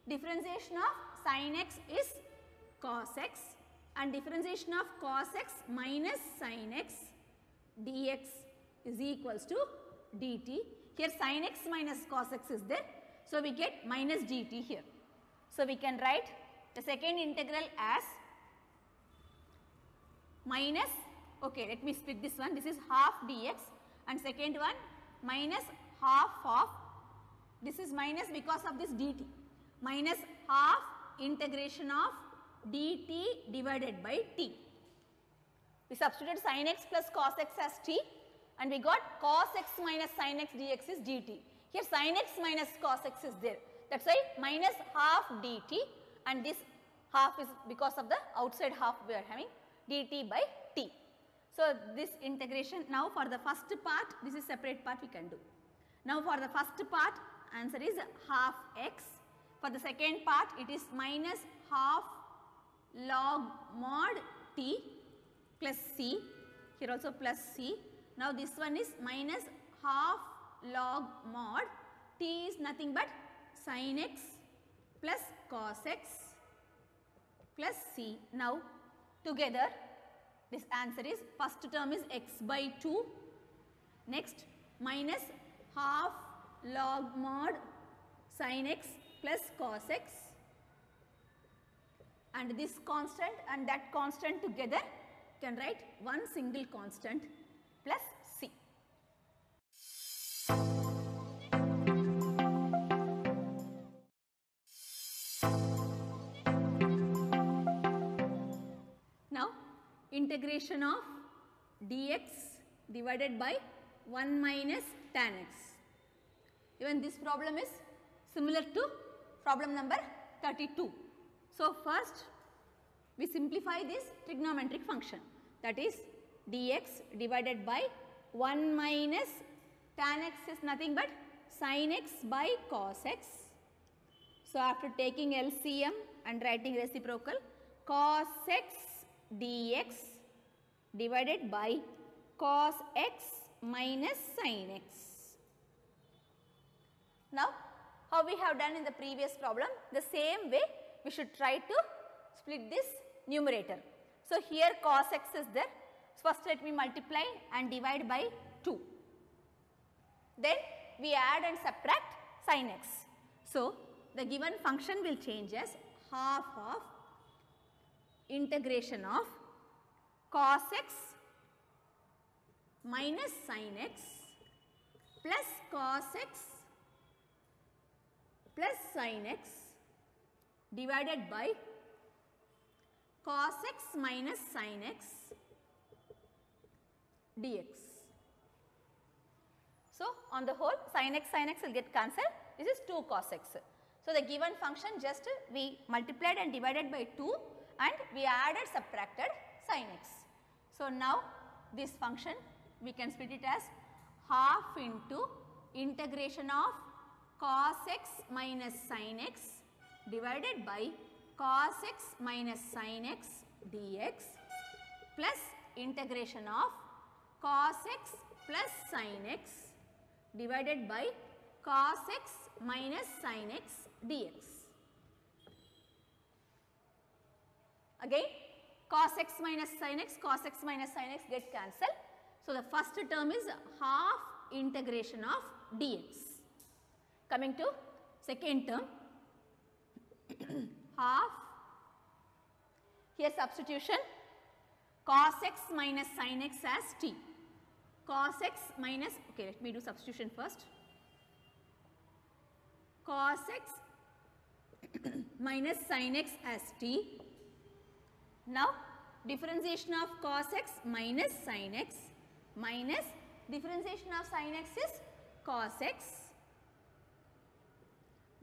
Speaker 1: differentiation of sin x is cos x and differentiation of cos x minus sin x dx is equals to dt. Here sin x minus cos x is there, so we get minus dt here. So we can write the second integral as minus, okay, let me split this one, this is half dx, and second one minus half of, this is minus because of this dt, minus half integration of dt divided by t. We substituted sin x plus cos x as t and we got cos x minus sin x dx is dt. Here sin x minus cos x is there. That is why minus half dt, and this half is because of the outside half we are having dt by t. So, this integration now for the first part, this is separate part we can do. Now, for the first part answer is half x. For the second part it is minus half log mod t plus c, here also plus c. Now, this one is minus half log mod t is nothing but sin x plus cos x plus c. Now, together this answer is first term is x by 2, next minus half log mod sin x plus cos x, and this constant and that constant together can write one single constant plus c. Now, integration of dx divided by 1 minus tan x. Even this problem is similar to problem number 32. So, first we simplify this trigonometric function, that is dx divided by 1 minus tan x is nothing but sin x by cos x. So, after taking LCM and writing reciprocal, cos x dx divided by cos x minus sin x. Now, how we have done in the previous problem, the same way we should try to split this numerator. So, here cos x is there. So, first let me multiply and divide by 2. Then we add and subtract sin x. So, the given function will change as half of integration of cos x minus sin x plus cos x plus sin x divided by cos x minus sin x dx. So, on the whole sin x will get cancelled, this is 2 cos x. So, the given function just we multiplied and divided by 2 and we added subtracted sin x. So, now this function we can split it as half into integration of cos x minus sin x divided by cos x minus sin x dx plus integration of cos x plus sin x divided by cos x minus sin x dx. Again cos x minus sin x get cancelled. So, the first term is half integration of dx. Coming to second term, half, here substitution cos x minus sin x as t, cos x minus, okay, let me do substitution first, cos x minus sin x as t. Now, differentiation of cos x minus sin x minus differentiation of sin x is cos x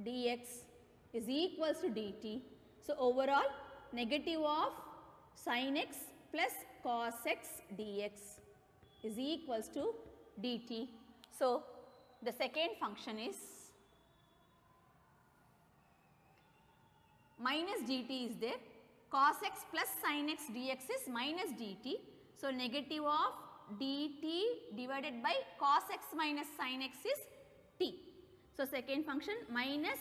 Speaker 1: dx is equals to dt. So, overall negative of sin x plus cos x dx is equals to dt. So, the second function is minus dt is there, cos x plus sin x dx is minus dt. So, negative of dt divided by cos x minus sin x is t. So, second function minus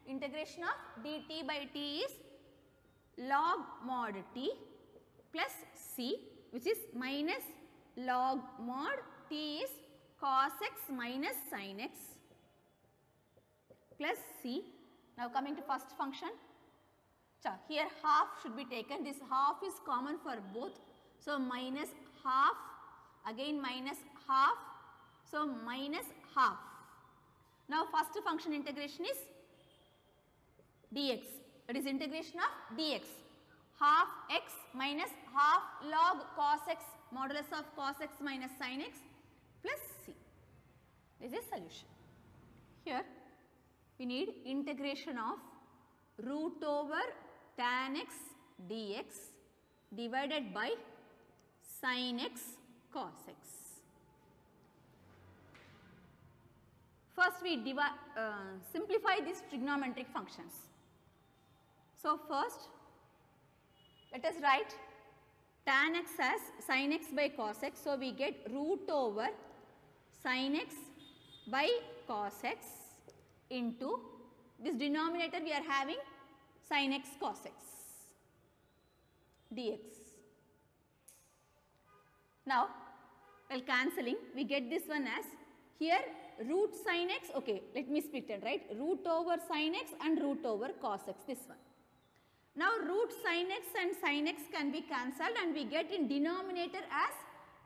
Speaker 1: integration of dt by t is log mod t plus c, which is minus log mod t is cos x minus sin x plus c. Now, coming to first function, here half should be taken, this half is common for both. So, minus half, again minus half, so minus half. Now, first function integration is dx, It is integration of dx. Half x minus half log cos x modulus of cos x minus sin x plus c. This is solution. Here we need integration of root over tan x dx divided by sin x cos x. First we simplify these trigonometric functions. So first let us write tan x as sin x by cos x. So we get root over sin x by cos x into this denominator we are having sin x cos x dx. Now while cancelling we get this one as here root sin x, okay, let me split it, right, root over sin x and root over cos x, this one. Now root sin x and sin x can be cancelled and we get in denominator as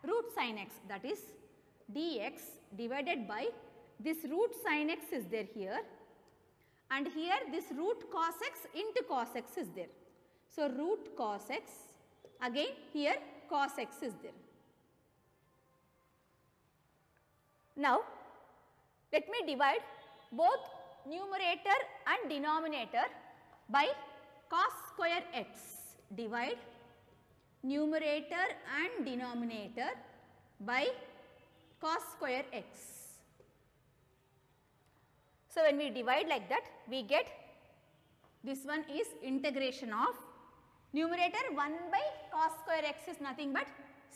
Speaker 1: root sin x, that is dx divided by this root sin x is there here and here this root cos x into cos x is there. So root cos x, again here cos x is there. Now let me divide both numerator and denominator by cos square x. Divide numerator and denominator by cos square x. So when we divide like that we get this one is integration of numerator 1 by cos square x is nothing but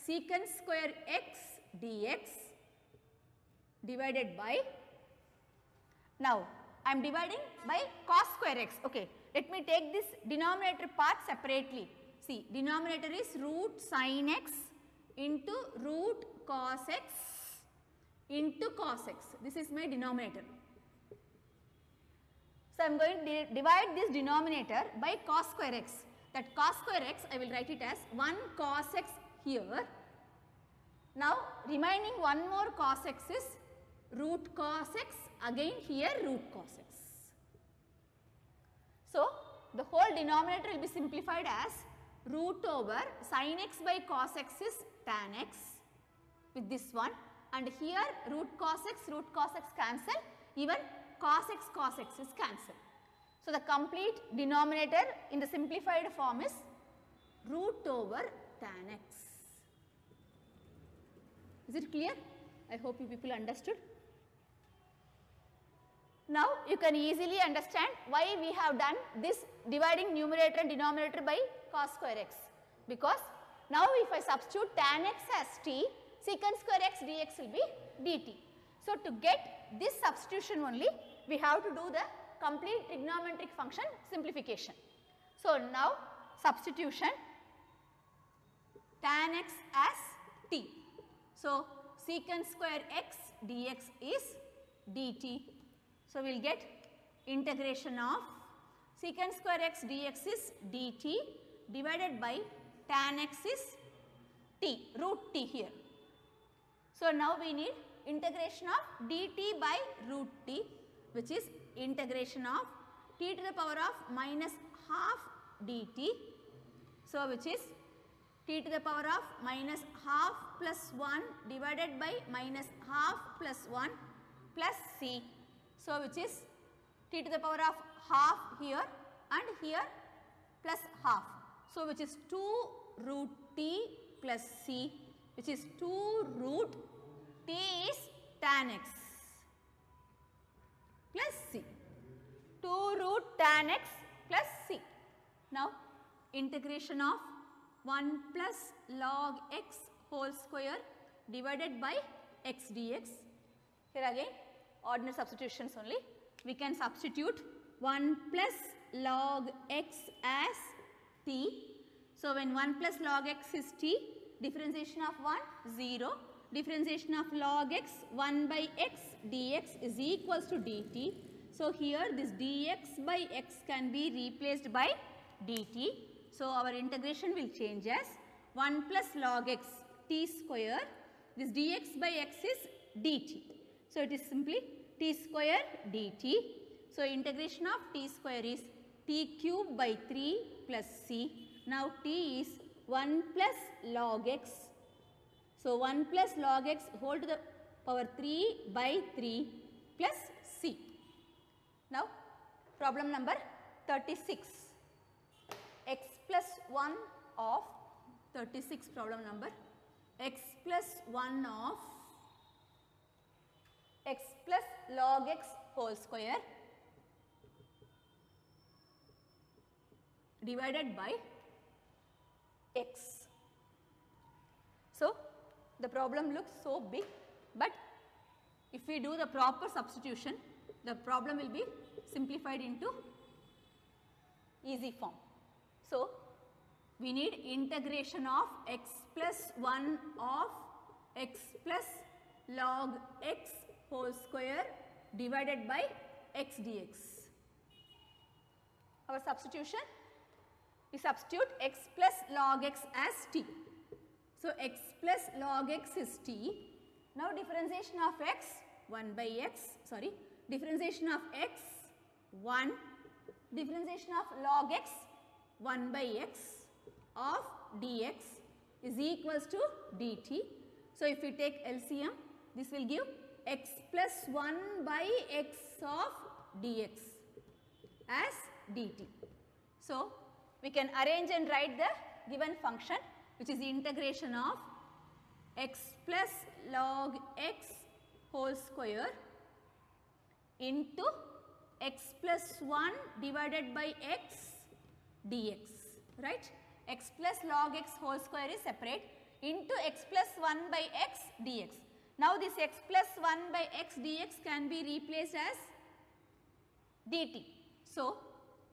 Speaker 1: secant square x dx divided by, now I am dividing by cos square x, okay. Let me take this denominator part separately. See, denominator is root sin x into root cos x into cos x. This is my denominator. So I am going to divide this denominator by cos square x. That cos square x I will write it as 1 cos x here. Now remaining one more cos x is root cos x, again here root cos x. So the whole denominator will be simplified as root over sin x by cos x is tan x with this one and here root cos x cancel, even cos x is cancel. So the complete denominator in the simplified form is root over tan x. Is it clear? I hope you people understood. Now you can easily understand why we have done this dividing numerator and denominator by cos square x, because now if I substitute tan x as t, secant square x dx will be dt. So to get this substitution only we have to do the complete trigonometric function simplification. So now substitution tan x as t. So secant square x dx is dt. So we will get integration of secant square x dx is dt divided by tan x is t, root t here. So now we need integration of dt by root t, which is integration of t to the power of minus half dt. So which is t to the power of minus half plus 1 divided by minus half plus 1 plus c. So which is t to the power of half here and here plus half. So which is 2 root t plus c, which is 2 root t is tan x plus c. 2 root tan x plus c. Now integration of 1 plus log x whole square divided by x dx. Here again ordinary substitutions only. We can substitute 1 plus log x as t. So when 1 plus log x is t, differentiation of 1 0, differentiation of log x 1 by x dx is equals to dt. So here this dx by x can be replaced by dt. So our integration will change as 1 plus log x t square, this dx by x is dt. So it is simply t square dt. So integration of t square is t t cube by 3 plus c. Now t is 1 plus log x. So 1 plus log x whole to the power 3 by 3 plus c. Now problem number 36. X plus 1 of 36 problem number. X plus 1 of x plus log x whole square divided by x. So the problem looks so big, but if we do the proper substitution, the problem will be simplified into easy form. So we need integration of x plus 1 of x plus log x whole square divided by x dx. Our substitution, we substitute x plus log x as t. So x plus log x is t. Now differentiation of x 1 by x, sorry, differentiation of x 1, differentiation of log x 1 by x of dx is equals to dt. So if we take LCM, this will give x plus 1 by x of dx as dt. So we can arrange and write the given function, which is the integration of x plus log x whole square into x plus 1 divided by x dx, right. X plus log x whole square is separate into x plus 1 by x dx. Now this x plus 1 by x dx can be replaced as dt. So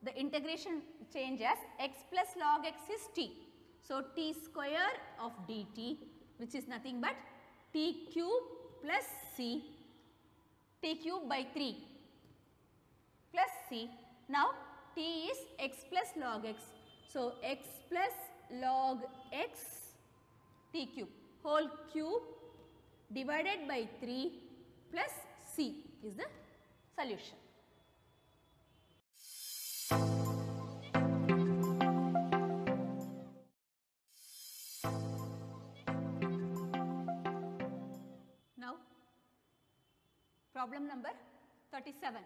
Speaker 1: the integration change as x plus log x is t. So t square of dt, which is nothing but t cube plus c, t cube by 3 plus c. Now t is x plus log x. So x plus log x t cube whole cube divided by 3 plus c is the solution. Now problem number 37.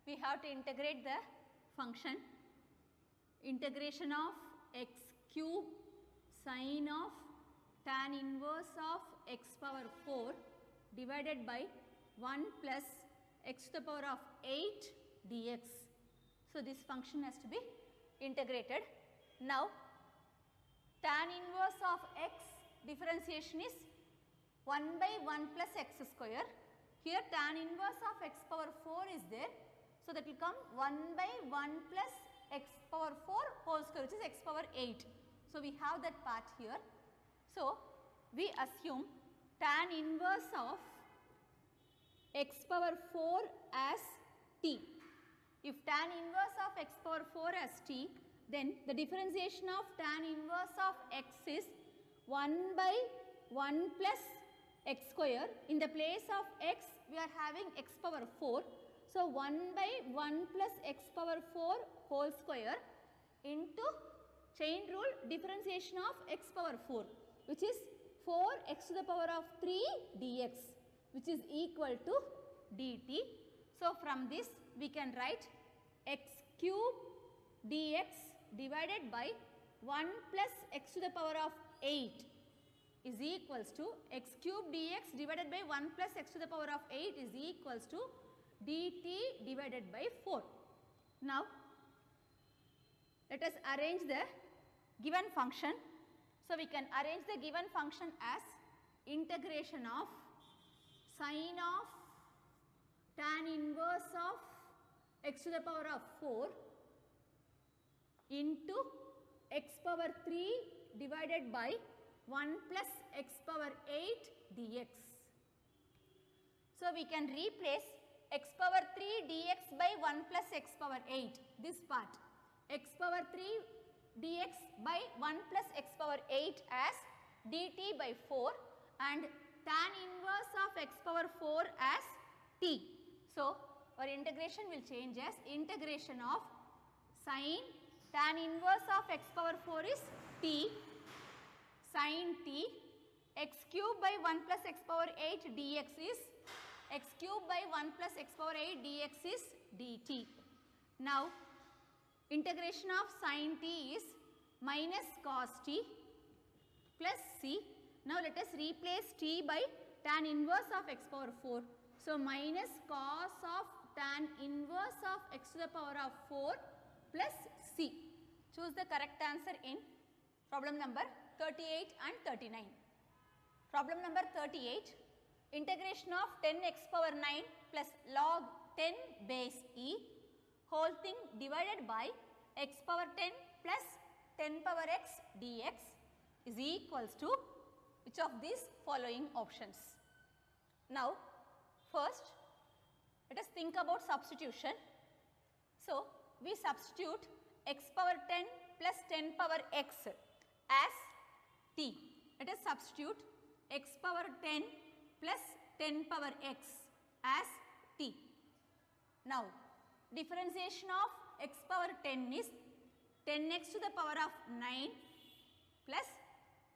Speaker 1: We have to integrate the function integration of x cube sine of tan inverse of x power 4 divided by 1 plus x to the power of 8 dx. So this function has to be integrated. Now tan inverse of x differentiation is 1 by 1 plus x square. Here tan inverse of x power 4 is there. So that will come 1 by 1 plus x power 4 whole square, which is x power 8. So we have that part here. So we assume tan inverse of x power 4 as t. If tan inverse of x power 4 as t, then the differentiation of tan inverse of x is 1 by 1 plus x square. In the place of x, we are having x power 4. So 1 by 1 plus x power 4 whole square into chain rule differentiation of x power 4, which is 4x to the power of 3 dx, which is equal to dt. So from this we can write x cube dx divided by 1 plus x to the power of 8 is equals to x cube dx divided by 1 plus x to the power of 8 is equals to dt divided by 4. Now let us arrange the given function. So we can arrange the given function as integration of sine of tan inverse of x to the power of 4 into x power 3 divided by 1 plus x power 8 dx. So we can replace x power 3 dx by 1 plus x power 8, this part, x power 3 dx by 1 plus x power 8 as dt by 4 and tan inverse of x power 4 as t. So our integration will change as integration of Sin tan inverse of x power 4 is t, sin t, x cube by 1 plus x power 8 dx is x cube by 1 plus x power 8 dx is dt. Now integration of sin t is minus cos t plus c. Now let us replace t by tan inverse of x power 4. So minus cos of tan inverse of x to the power of 4 plus c. Choose the correct answer in problem number 38 and 39. Problem number 38, integration of 10x power 9 plus log 10 base e whole thing divided by x power 10 plus 10 power x dx is equals to which of these following options. Now first let us think about substitution. So we substitute x power 10 plus 10 power x as t. Let us substitute x power 10 plus 10 power x as t. Now differentiation of x power 10 is 10x to the power of 9 plus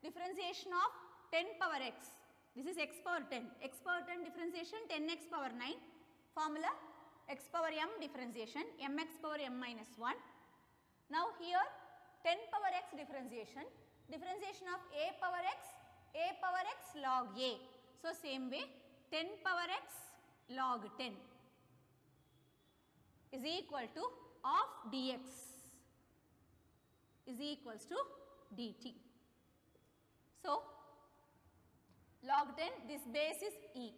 Speaker 1: differentiation of 10 power x. This is x power 10. X power 10 differentiation 10x power 9. Formula x power m differentiation mx power m minus 1. Now here 10 power x differentiation, differentiation of a power x log a. So same way 10 power x log 10 is equal to of dx is equals to dt. So log 10, this base is e.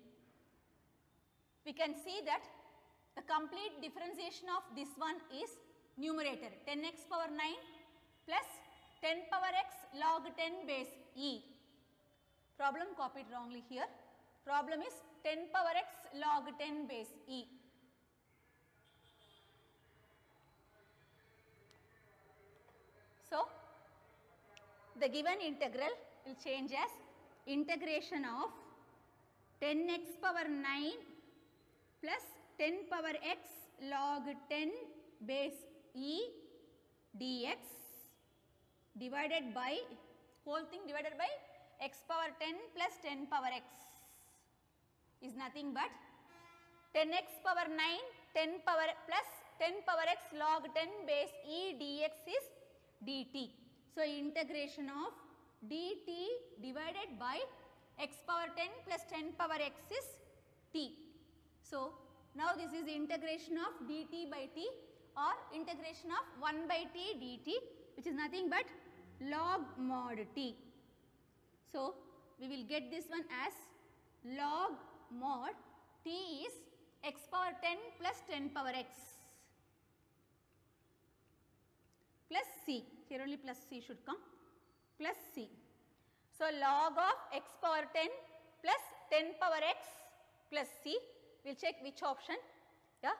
Speaker 1: We can see that the complete differentiation of this one is numerator 10x power 9 plus 10 power x log 10 base e. Problem copied wrongly here. Problem is 10 power x log 10 base e. So the given integral will change as integration of 10x power 9 plus 10 power x log 10 base e dx divided by whole thing divided by x power 10 plus 10 power x is nothing but 10x power 9 10 power plus 10 power x log 10 base e dx is dt. So integration of dt divided by x power 10 plus 10 power x is t. So now this is integration of dt by t or integration of 1 by t dt, which is nothing but log mod t. So we will get this one as log mod t is x power 10 plus 10 power x plus c. Here only plus c should come, plus c. So log of x power 10 plus 10 power x plus c. We will check which option. Yeah,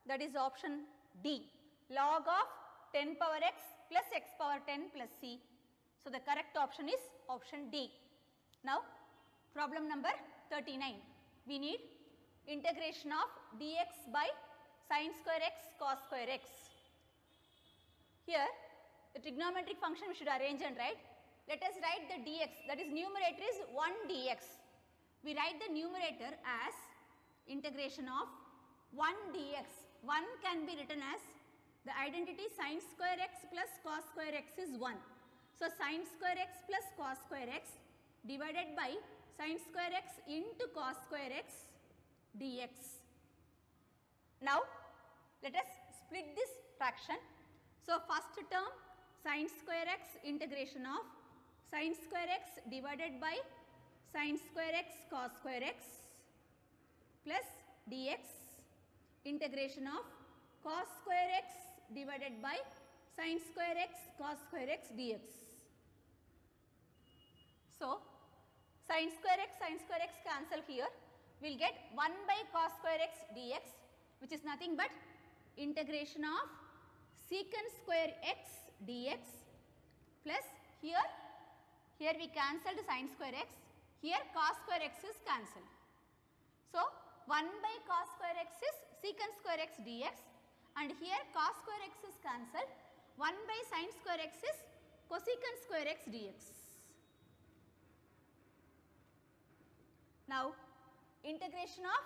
Speaker 1: that is option D. Log of 10 power x plus x power 10 plus c. So the correct option is option D. Now problem number 39. We need integration of dx by sin square x cos square x. Here the trigonometric function we should arrange and write. Let us write the dx, that is numerator is 1 dx. We write the numerator as integration of 1 dx. 1 can be written as the identity sin square x plus cos square x is 1. So sin square x plus cos square x divided by sin square x into cos square x dx. Now let us split this fraction. So first term sin square x integration of sin square x divided by sin square x cos square x plus dx integration of cos square x divided by sin square x cos square x dx. So sin square x cancel here. We will get 1 by cos square x dx, which is nothing but integration of secant square x dx plus here we cancelled sin square x, here cos square x is cancelled. So 1 by cos square x is secant square x dx and here cos square x is cancelled, 1 by sin square x is cosecant square x dx. Now, integration of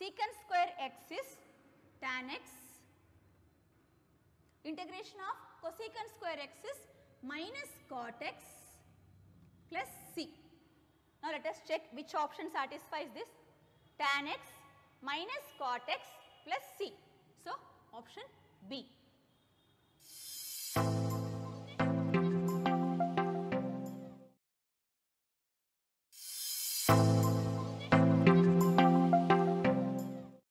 Speaker 1: secant square x is tan x, integration of cosecant square x is minus cot x plus c. Now, let us check which option satisfies this. Tan x minus cot x plus c. So, option B.